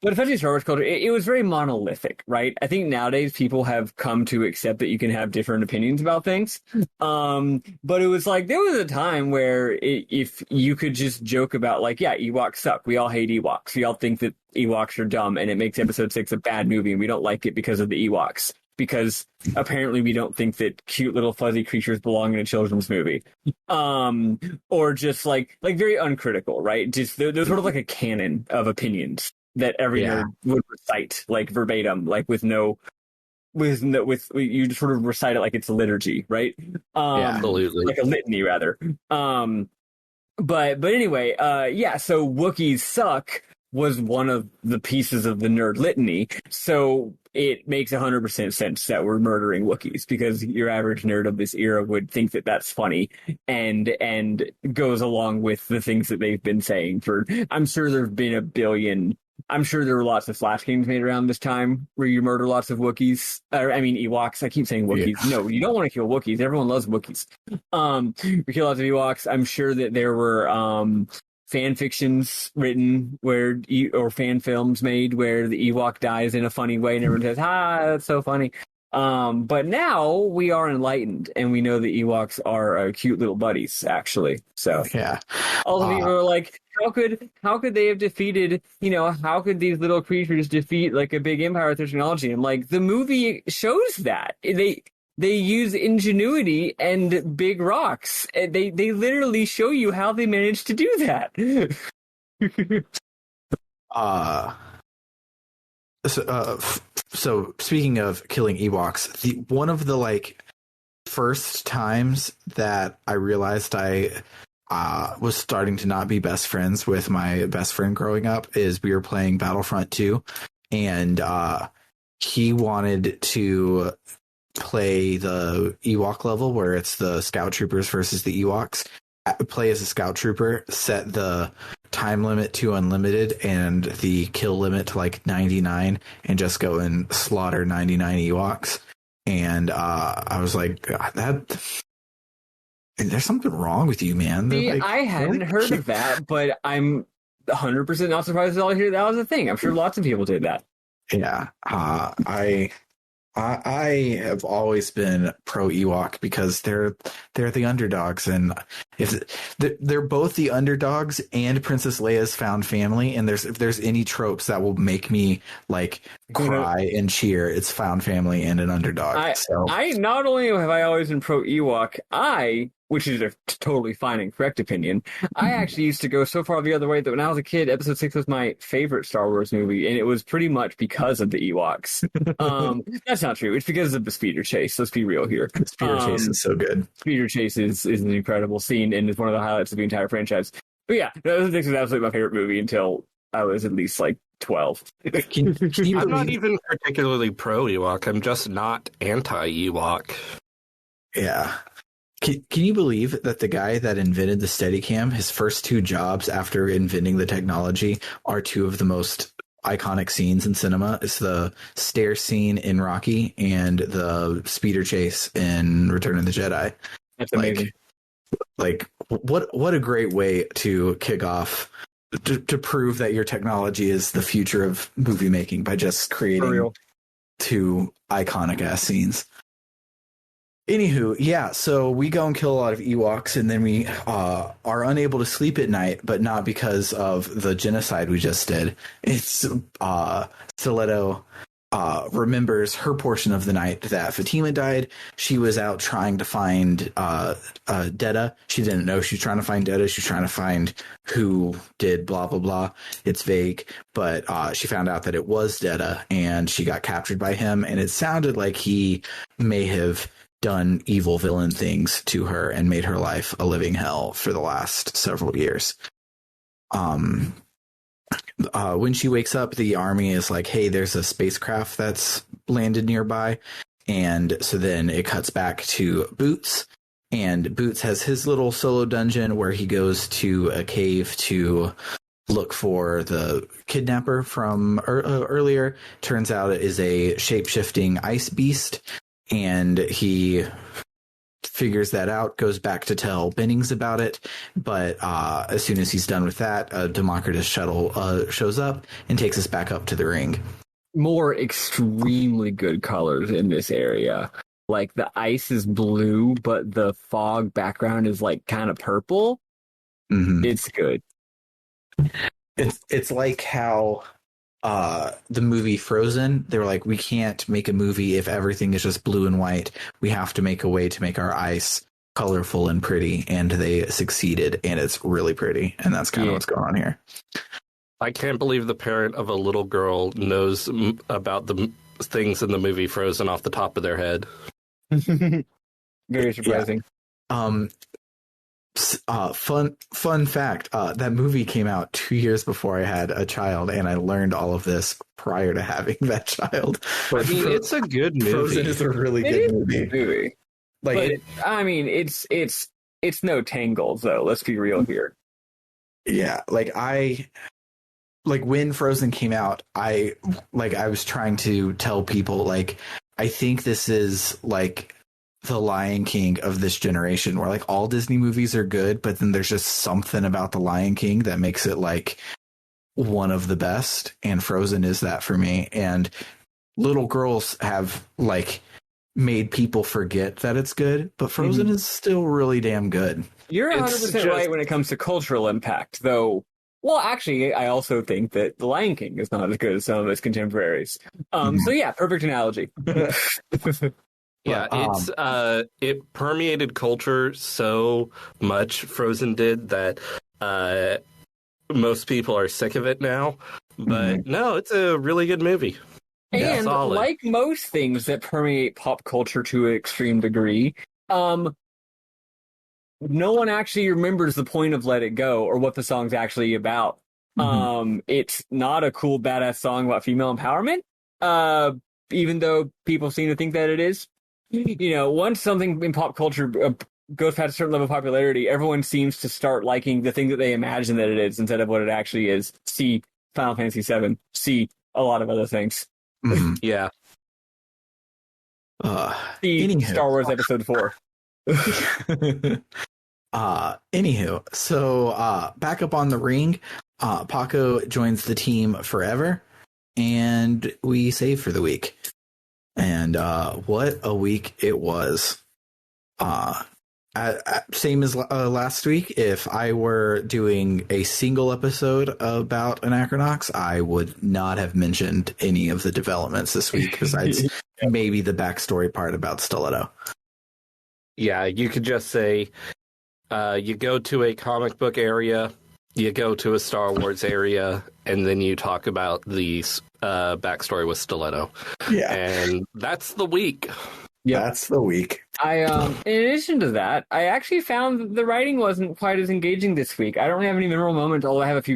but especially Star Wars culture, it was very monolithic, right? I think nowadays people have come to accept that you can have different opinions about things. But it was like there was a time where if you could just joke about like, yeah, Ewoks suck. We all hate Ewoks. We all think that Ewoks are dumb, and it makes Episode 6 a bad movie, and we don't like it because of the Ewoks. Because apparently we don't think that cute little fuzzy creatures belong in a children's movie. Or just like very uncritical, right? Just there's sort of like a canon of opinions that every nerd would recite like verbatim, like with you just sort of recite it like it's a liturgy, right? Absolutely. Like a litany rather. But anyway, so Wookiees suck was one of the pieces of the nerd litany. So it makes 100% sense that we're murdering Wookiees, because your average nerd of this era would think that that's funny and goes along with the things that they've been saying for, I'm sure there've been a billion. I'm sure there were lots of Flash games made around this time where you murder lots of Wookiees. Ewoks. I keep saying Wookiees. Yeah. No, you don't want to kill Wookiees. Everyone loves Wookiees. We kill lots of Ewoks. I'm sure that there were fan fictions written or fan films made where the Ewok dies in a funny way and everyone says, that's so funny. But now we are enlightened and we know the Ewoks are cute little buddies, actually. So yeah, all the people are like, how could they have defeated, how could these little creatures defeat like a big empire with their technology? And like the movie shows that they use ingenuity and big rocks. They literally show you how they managed to do that. So speaking of killing Ewoks, one of the like first times that I realized I was starting to not be best friends with my best friend growing up is we were playing Battlefront 2, and he wanted to play the Ewok level where it's the Scout Troopers versus the Ewoks. Play as a Scout Trooper, set the time limit to unlimited and the kill limit to like 99, and just go and slaughter 99 Ewoks. And I was like, there's something wrong with you, man. See, like, I hadn't heard of that, but I'm 100% not surprised at all to hear that was a thing. I'm sure lots of people did that. Yeah, I have always been pro Ewok because they're the underdogs, and if they're both the underdogs and Princess Leia's found family, and if there's any tropes that will make me like cry and cheer, it's found family and an underdog. I not only have I always been pro Ewok, which is a totally fine and correct opinion, I actually used to go so far the other way that when I was a kid, Episode 6 was my favorite Star Wars movie, and it was pretty much because of the Ewoks. That's not true. It's because of the speeder chase. Let's be real here. The speeder chase is so good. Speeder chase is an incredible scene, and is one of the highlights of the entire franchise. But yeah, Episode 6 was absolutely my favorite movie until I was at least like 12. I'm not even particularly pro Ewok. I'm just not anti-Ewok. Yeah. Can you believe that the guy that invented the Steadicam, his first two jobs after inventing the technology are two of the most iconic scenes in cinema? It's the stair scene in Rocky and the speeder chase in Return of the Jedi. That's amazing. Like what a great way to kick off, to prove that your technology is the future of movie making by just creating two iconic ass scenes. Anywho, yeah, so we go and kill a lot of Ewoks, and then we are unable to sleep at night, but not because of the genocide we just did. It's Stiletto remembers her portion of the night that Fatima died. She was out trying to find Detta. She didn't know she was trying to find Detta. She was trying to find who did blah, blah, blah. It's vague, but she found out that it was Detta, and she got captured by him, and it sounded like he may have done evil villain things to her and made her life a living hell for the last several years. When she wakes up, the army is like, hey, there's a spacecraft that's landed nearby. And so then it cuts back to Boots, and Boots has his little solo dungeon where he goes to a cave to look for the kidnapper from earlier. Turns out it is a shape-shifting ice beast, and he figures that out, goes back to tell Bennings about it. But as soon as he's done with that, a Democritus shuttle shows up and takes us back up to the ring. More extremely good colors in this area. Like the ice is blue, but the fog background is like kind of purple. Mm-hmm. It's good. It's like how the movie Frozen, they were like, we can't make a movie if everything is just blue and white. We have to make a way to make our ice colorful and pretty, and they succeeded, and it's really pretty, and that's kind of what's going on here. I can't believe the parent of a little girl knows about the things in the movie Frozen off the top of their head. Very surprising. Yeah. Fun fact, that movie came out 2 years before I had a child, and I learned all of this prior to having that child. I mean, it's a good movie. Frozen is a really good movie. Like, but I mean, it's no Tangled, though. Let's be real here. Yeah, like when Frozen came out, I was trying to tell people, like, I think this is like the Lion King of this generation, where like all Disney movies are good, but then there's just something about the Lion King that makes it like one of the best, and Frozen is that for me. And little girls have like made people forget that it's good, but Frozen is still really damn good. You're 100% right when it comes to cultural impact, though. Well, actually, I also think that The Lion King is not as good as some of its contemporaries. So yeah, perfect analogy. Yeah, it permeated culture so much, Frozen did, that most people are sick of it now. But no, it's a really good movie. And like most things that permeate pop culture to an extreme degree, no one actually remembers the point of Let It Go or what the song's actually about. It's not a cool, badass song about female empowerment, even though people seem to think that it is. You know, once something in pop culture goes past a certain level of popularity, everyone seems to start liking the thing that they imagine that it is instead of what it actually is. See Final Fantasy VII. See a lot of other things. Yeah. See Star Wars Episode 4. Anywho, so back up on the ring, Paco joins the team forever, and we save for the week. And what a week it was. Same as last week, if I were doing a single episode about Anachronox, I would not have mentioned any of the developments this week, besides maybe the backstory part about Stiletto. Yeah, you could just say, you go to a comic book area, you go to a Star Wars area, and then you talk about the backstory with Stiletto. Yeah. And that's the week. Yeah, that's the week. In addition to that, I actually found that the writing wasn't quite as engaging this week. I don't really have any memorable moments, although I have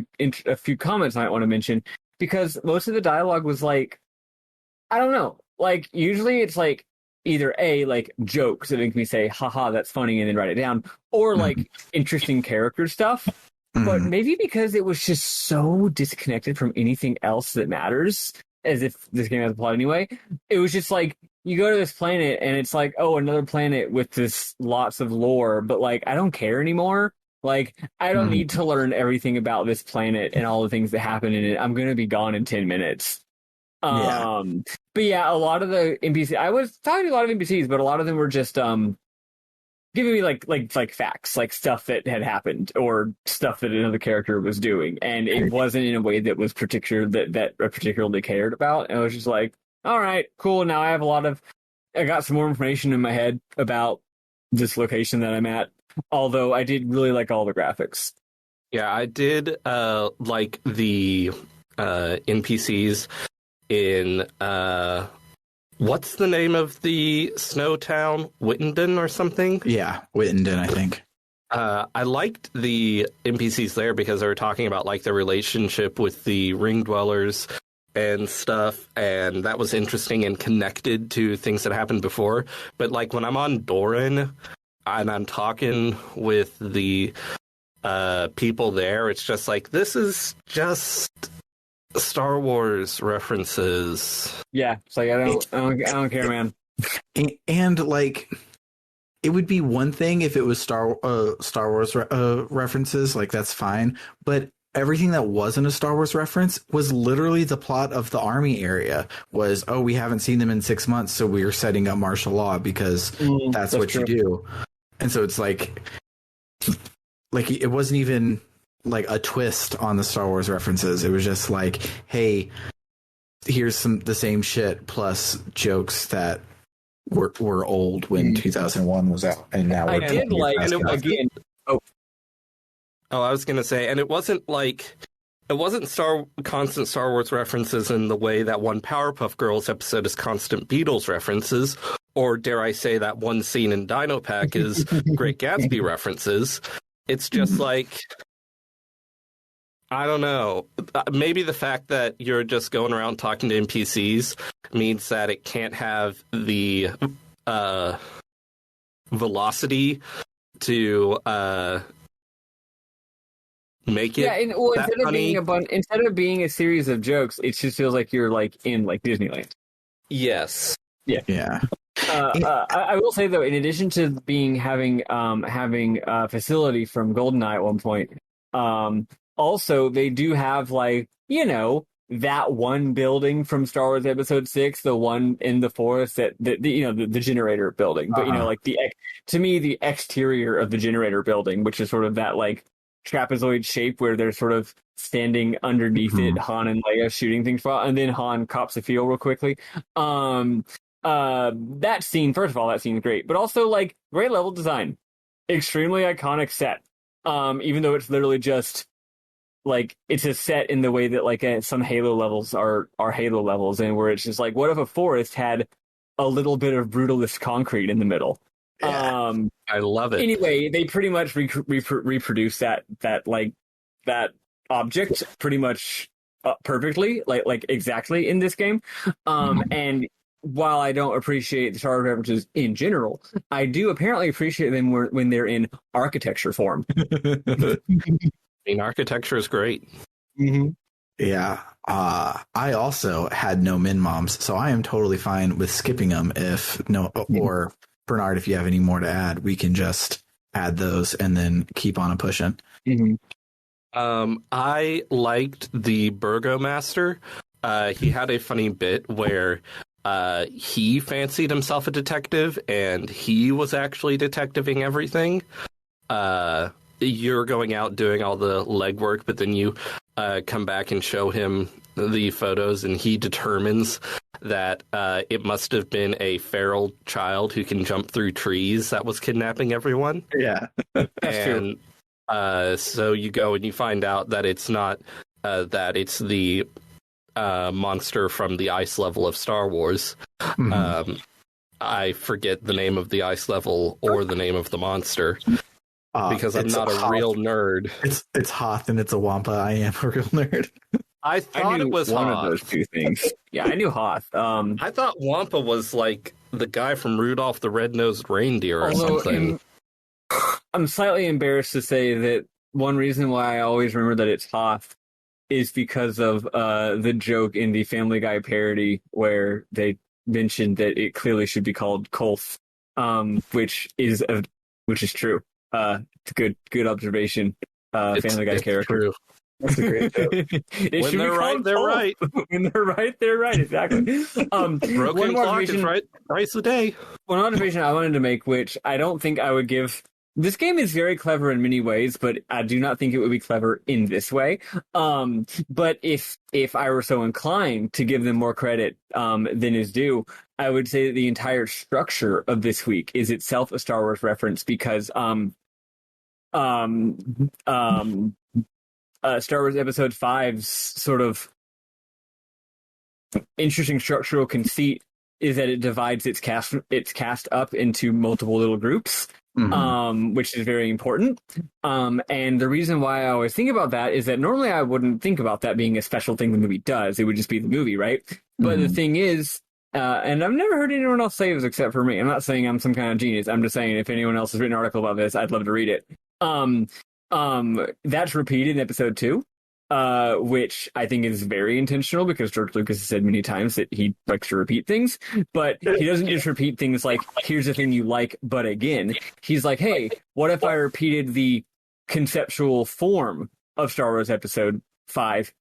a few comments I might want to mention, because most of the dialogue was like, I don't know, like usually it's like either like jokes that make me say, haha, that's funny, and then write it down, or like interesting character stuff. But maybe because it was just so disconnected from anything else that matters, as if this game has a plot anyway, it was just like, you go to this planet and it's like, oh, another planet with this lots of lore, but like, I don't care anymore. Like, I don't need to learn everything about this planet and all the things that happen in it. I'm going to be gone in 10 minutes. But yeah, a lot of the NPCs, I was talking to a lot of NPCs, but a lot of them were just giving me like facts, like stuff that had happened or stuff that another character was doing, and it wasn't in a way that was that I particularly cared about. And I was just like, all right, cool. Now I got some more information in my head about this location that I'm at. Although I did really like all the graphics. Yeah, I did like the NPCs in what's the name of the snow town? Whitendon or something? Yeah, Whitendon, I think. I liked the NPCs there because they were talking about like their relationship with the ring dwellers and stuff, and that was interesting and connected to things that happened before. But like when I'm on Doran and I'm talking with the people there, it's just like, this is just Star Wars references. Yeah, it's like I don't care, man. And like, it would be one thing if it was Star Wars references, like that's fine, but everything that wasn't a Star Wars reference was literally the plot of the army area was, oh, we haven't seen them in 6 months, so we're setting up martial law because that's what true. you do. And so it's like it wasn't even like a twist on the Star Wars references. It was just like, hey, here's the same shit plus jokes that were old when 2001 was out, and now I did like, and it again. I was gonna say, and it wasn't constant Star Wars references in the way that one Powerpuff Girls episode is constant Beatles references, or dare I say that one scene in Dino Pack is Great Gatsby references. It's just like, I don't know. Maybe the fact that you're just going around talking to NPCs means that it can't have the velocity to make it. Yeah, instead of being a series of jokes, it just feels like you're like in like Disneyland. Yes. Yeah. I will say though, in addition to having a facility from GoldenEye at one point, also they do have like, that one building from Star Wars Episode 6, the one in the forest that the generator building, but like to me the exterior of the generator building, which is sort of that like trapezoid shape where they're sort of standing underneath it, Han and Leia shooting things for, and then Han cops a feel real quickly. That scene, first of all, that scene's great, but also like great level design, extremely iconic set. Even though it's literally just like it's a set in the way that like some Halo levels are Halo levels, and where it's just like, what if a forest had a little bit of brutalist concrete in the middle? Yeah. I love it. Anyway, they pretty much reproduce that object pretty much perfectly, like exactly in this game. And while I don't appreciate the Star Wars references in general, I do apparently appreciate them when they're in architecture form. I mean, architecture is great. Yeah. I also had no min moms, so I am totally fine with skipping them. Or Bernard, if you have any more to add, we can just add those and then keep on pushing. I liked the Burgomaster. He had a funny bit where he fancied himself a detective, and he was actually detectiving everything. You're going out doing all the legwork, but then you come back and show him the photos, and he determines that it must have been a feral child who can jump through trees that was kidnapping everyone. Yeah. And so you go and you find out that it's not, that it's the monster from the ice level of Star Wars. I forget the name of the ice level or the name of the monster. Because I'm not a real nerd. It's Hoth and it's a Wampa. I am a real nerd. I thought it was one Hoth. of those two things. Yeah, I knew Hoth. I thought Wampa was like the guy from Rudolph the Red-Nosed Reindeer or something. I'm slightly embarrassed to say that one reason why I always remember that it's Hoth is because of the joke in the Family Guy parody where they mentioned that it clearly should be called Kolth, which is true. It's a good observation. Family Guy character. True. That's a great joke. When they're right, they're right. When they're right, they're right. Exactly. Broken clock is right twice a day. One observation I wanted to make, which I don't think I would give. This game is very clever in many ways, but I do not think it would be clever in this way. But if I were so inclined to give them more credit than is due, I would say that the entire structure of this week is itself a Star Wars reference, because Star Wars Episode 5's sort of interesting structural conceit is that it divides its cast up into multiple little groups, which is very important. And the reason why I always think about that is that normally I wouldn't think about that being a special thing the movie does. It would just be the movie, right? But the thing is, and I've never heard anyone else say this except for me. I'm not saying I'm some kind of genius. I'm just saying if anyone else has written an article about this, I'd love to read it. That's repeated in Episode 2. which I think is very intentional because George Lucas has said many times that he likes to repeat things, but he doesn't just repeat things like, here's the thing you like, but again. He's like, hey, what if I repeated the conceptual form of Star Wars Episode 5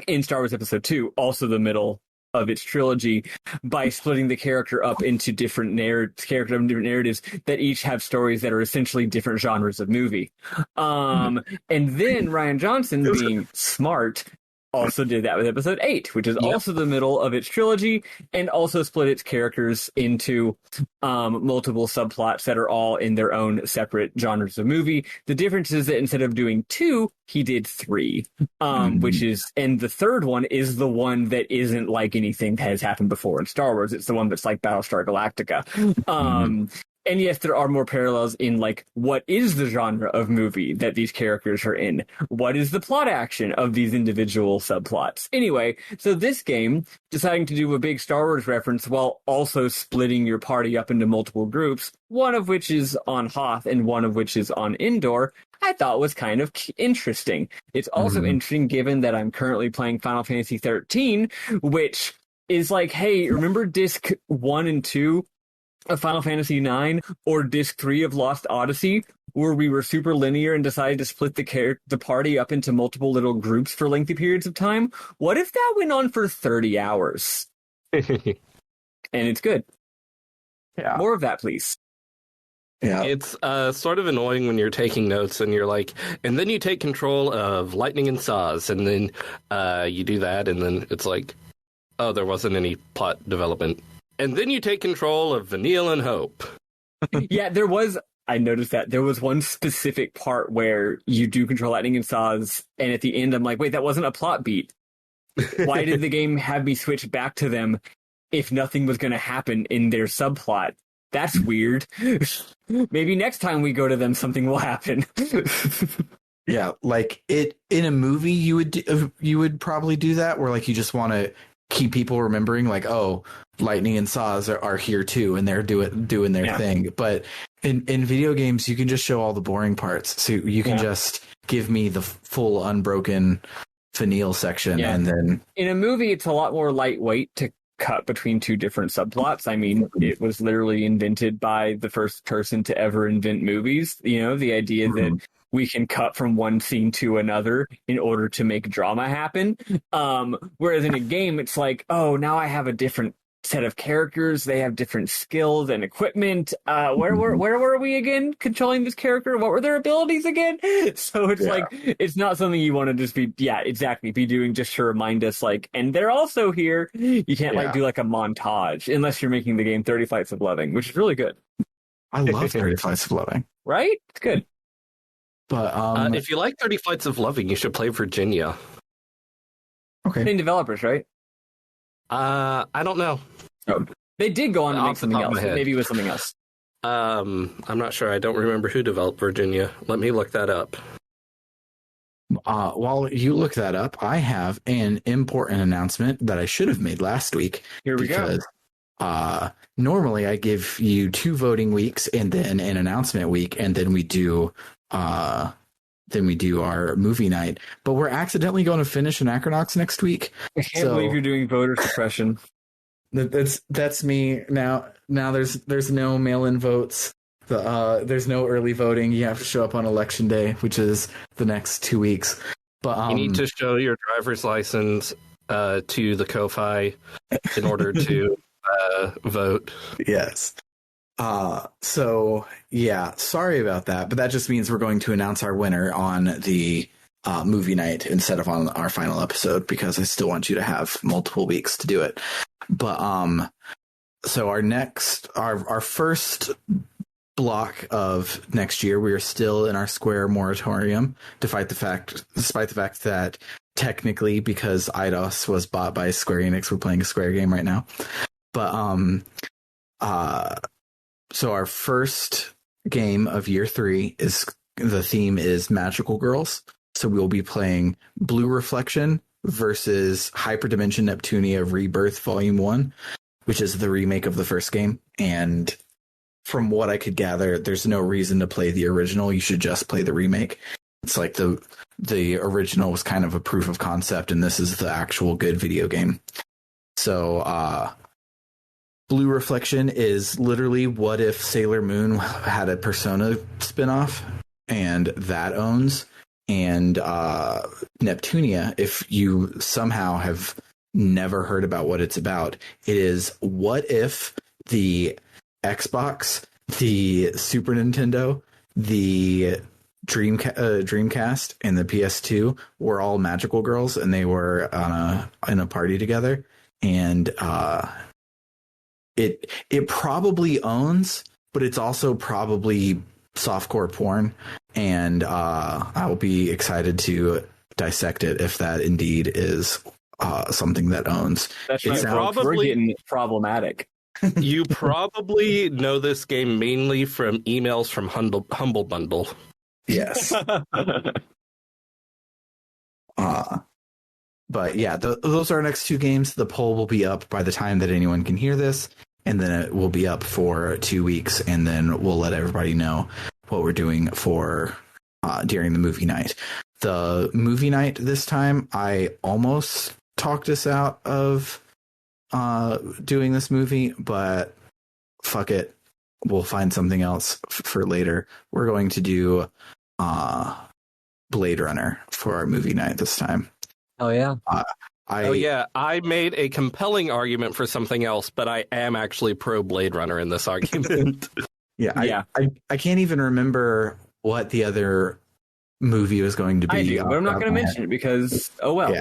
in Star Wars Episode 2, also the middle of its trilogy, by splitting the character up into different narratives that each have stories that are essentially different genres of movie. And then Rian Johnson, being smart, also did that with Episode 8, which is also the middle of its trilogy, and also split its characters into multiple subplots that are all in their own separate genres of movie. The difference is that instead of doing 2, he did 3, which is, and the third one is the one that isn't like anything that has happened before in Star Wars. It's the one that's like Battlestar Galactica. And yes, there are more parallels in, like, what is the genre of movie that these characters are in? What is the plot action of these individual subplots? Anyway, so this game, deciding to do a big Star Wars reference while also splitting your party up into multiple groups, one of which is on Hoth and one of which is on Endor, I thought was kind of interesting. It's also interesting given that I'm currently playing Final Fantasy XIII, which is like, hey, remember Disc 1 and 2 of Final Fantasy IX or Disc 3 of Lost Odyssey, where we were super linear and decided to split the party up into multiple little groups for lengthy periods of time? What if that went on for 30 hours? And it's good. Yeah. More of that, please. Yeah. It's sort of annoying when you're taking notes and you're like, and then you take control of lightning and saws, and then you do that, and then it's like, oh, there wasn't any plot development. And then you take control of Vanille and Hope. Yeah, I noticed that there was one specific part where you do control lightning and saws, and at the end I'm like, wait, that wasn't a plot beat. Why did the game have me switch back to them if nothing was going to happen in their subplot? That's weird. Maybe next time we go to them, something will happen. Yeah, like in a movie, you would probably do that, where like you just want to keep people remembering, like, oh, lightning and saws are here too, and they're doing their thing. But in video games, you can just show all the boring parts, so you can just give me the full unbroken Vanille section, and then in a movie, it's a lot more lightweight to cut between two different subplots. I mean, it was literally invented by the first person to ever invent movies. You know, the idea that we can cut from one scene to another in order to make drama happen. Whereas in a game, it's like, oh, now I have a different set of characters. They have different skills and equipment. Where were we again controlling this character? What were their abilities again? So it's like, it's not something you want to just be doing just to remind us, like, and they're also here. You can't do like a montage unless you're making the game 30 Flights of Loving, which is really good. I love 30 Flights of Loving. Right? It's good. But if you like 30 Flights of Loving, you should play Virginia. Okay. Same developers, right? I don't know. Oh, they did go on to make something else. Maybe it was something else. I'm not sure. I don't remember who developed Virginia. Let me look that up. While you look that up, I have an important announcement that I should have made last week. Here we go. Normally I give you 2 voting weeks and then an announcement week, and then we do our movie night. But we're accidentally going to finish Anachronox next week. I can't believe you're doing voter suppression. That's me now. Now there's no mail-in votes. There's no early voting. You have to show up on election day, which is the next 2 weeks. But you need to show your driver's license to the Ko-Fi in order to vote. Yes. So yeah, sorry about that, but that just means we're going to announce our winner on the movie night instead of on our final episode, because I still want you to have multiple weeks to do it. But so our first block of next year, we are still in our Square moratorium, despite the fact that technically, because Eidos was bought by Square Enix, we're playing a Square game right now. But so our first game of year 3 the theme is Magical Girls. So we'll be playing Blue Reflection versus Hyperdimension Neptunia Rebirth Volume 1, which is the remake of the first game. And from what I could gather, there's no reason to play the original. You should just play the remake. It's like the original was kind of a proof of concept, and this is the actual good video game. So, Blue Reflection is literally what if Sailor Moon had a Persona spinoff, and that owns. And Neptunia, if you somehow have never heard about what it's about, it is what if the Xbox, the Super Nintendo, the Dreamcast, and the PS2 were all magical girls, and they were in a party together, and it probably owns, but it's also probably softcore porn, and I will be excited to dissect it if that indeed is something that owns. That's right. We're getting problematic. You probably know this game mainly from emails from Humble Bundle. Yes. But yeah, those are our next two games. The poll will be up by the time that anyone can hear this, and then it will be up for 2 weeks, and then we'll let everybody know what we're doing for during the movie night. The movie night this time, I almost talked us out of doing this movie, but fuck it. We'll find something else for later. We're going to do Blade Runner for our movie night this time. Oh, yeah. I made a compelling argument for something else, but I am actually pro Blade Runner in this argument. I can't even remember what the other movie was going to be. I do, but I'm not going to mention it because, oh well.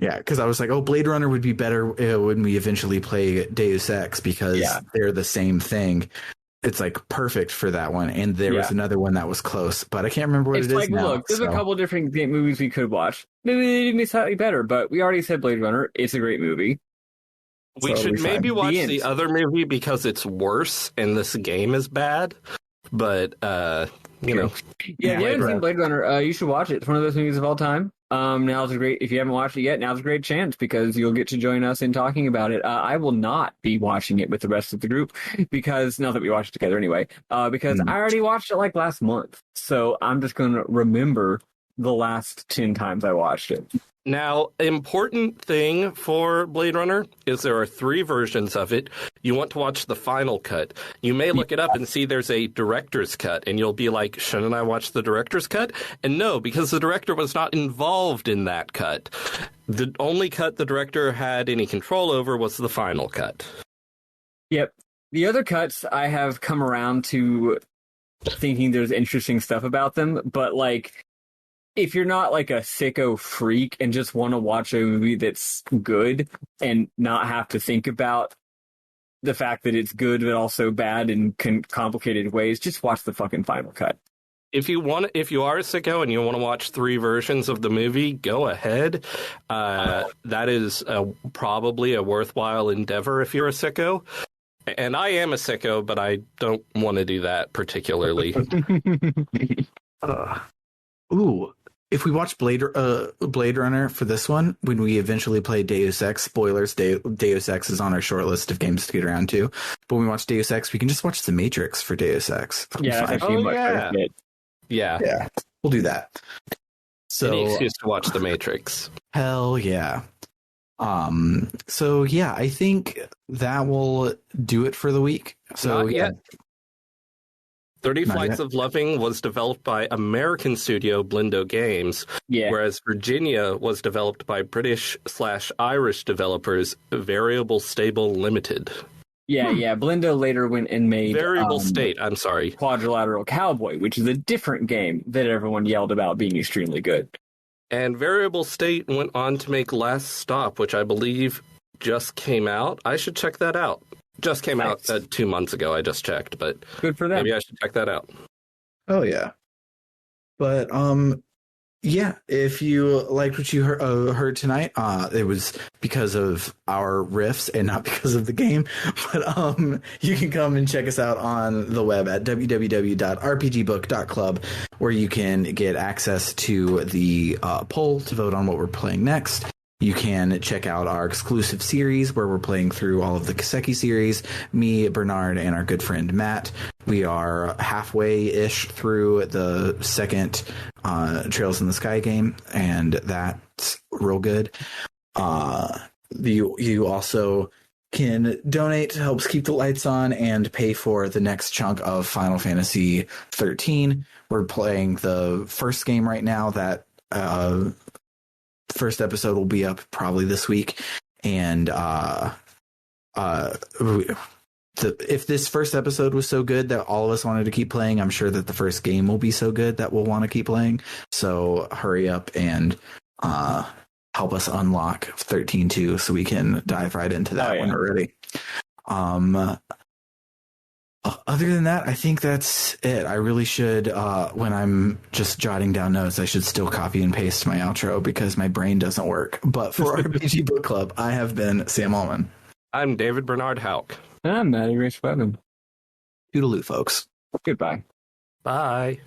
Yeah, because I was like, Blade Runner would be better when we eventually play Deus Ex, because they're the same thing. It's like perfect for that one. And there was another one that was close, but I can't remember what it is now. Look, there's a couple different movies we could watch. Maybe they did be slightly better, but we already said Blade Runner. It's a great movie. We should maybe watch the other movie because it's worse and this game is bad. But, you know. Yeah, if you haven't seen Blade Runner, you should watch it. It's one of those movies of all time. If you haven't watched it yet, now's a great chance because you'll get to join us in talking about it. I will not be watching it with the rest of the group because now that we watched it together anyway, because I already watched it like last month. So I'm just going to remember the last 10 times I watched it. Now, important thing for Blade Runner is there are 3 versions of it. You want to watch the final cut. You may look it up and see there's a director's cut, and you'll be like, shouldn't I watch the director's cut? And no, because the director was not involved in that cut. The only cut the director had any control over was the final cut. Yep. The other cuts, I have come around to thinking there's interesting stuff about them, but like, if you're not like a sicko freak and just want to watch a movie that's good and not have to think about the fact that it's good but also bad in complicated ways, just watch the fucking final cut. If you are a sicko and you want to watch 3 versions of the movie, go ahead. That is probably a worthwhile endeavor if you're a sicko. And I am a sicko, but I don't want to do that particularly. If we watch Blade Runner for this one, when we eventually play Deus Ex, spoilers, Deus Ex is on our short list of games to get around to. But when we watch Deus Ex, we can just watch The Matrix for Deus Ex. Yeah, yeah, we'll do that. So any excuse to watch The Matrix. Hell yeah. So yeah, I think that will do it for the week. So Not yet. 30 Flights of Loving was developed by American studio Blindo Games, whereas Virginia was developed by British/Irish developers Variable Stable Limited. Yeah. Blindo later went and made Variable State, I'm sorry. Quadrilateral Cowboy, which is a different game that everyone yelled about being extremely good. And Variable State went on to make Last Stop, which I believe just came out. I should check that out. Just came out 2 months ago. I just checked, but good for them. Maybe I should check that out. Oh yeah, but yeah. If you liked what you heard tonight, it was because of our riffs and not because of the game. But you can come and check us out on the web at www.rpgbook.club, where you can get access to the poll to vote on what we're playing next. You can check out our exclusive series where we're playing through all of the Kaseki series. Me, Bernard, and our good friend Matt. We are halfway-ish through the second Trails in the Sky game, and that's real good. You also can donate to help us keep the lights on and pay for the next chunk of Final Fantasy 13. We're playing the first game right now. That first episode will be up probably this week. And if this first episode was so good that all of us wanted to keep playing, I'm sure that the first game will be so good that we'll want to keep playing. So hurry up and help us unlock 13.2 so we can dive right into that when we're ready. Other than that, I think that's it. I really should, when I'm just jotting down notes, I should still copy and paste my outro because my brain doesn't work. But for RPG Book Club, I have been Sam Allman. I'm David Bernard Hauk. I'm Maddy Grace Webben. Toodaloo, folks. Goodbye. Bye.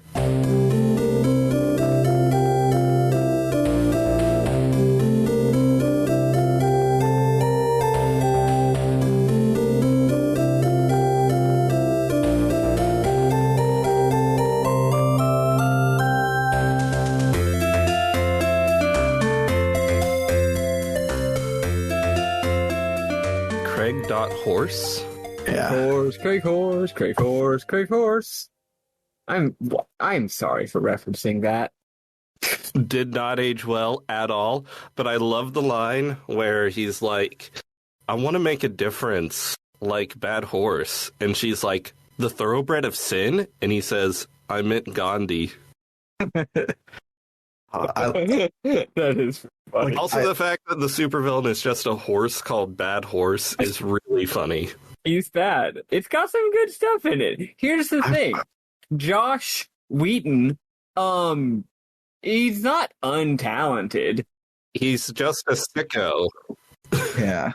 Horse. Yeah. Craig horse. I'm sorry for referencing that. Did not age well at all, but I love the line where he's like, I want to make a difference like Bad Horse. And she's like, the thoroughbred of sin? And he says, I meant Gandhi. That is funny. Also, the fact that the supervillain is just a horse called Bad Horse is really funny. He's bad. It's got some good stuff in it. Here's the thing. Josh Wheaton, he's not untalented. He's just a sicko. Yeah.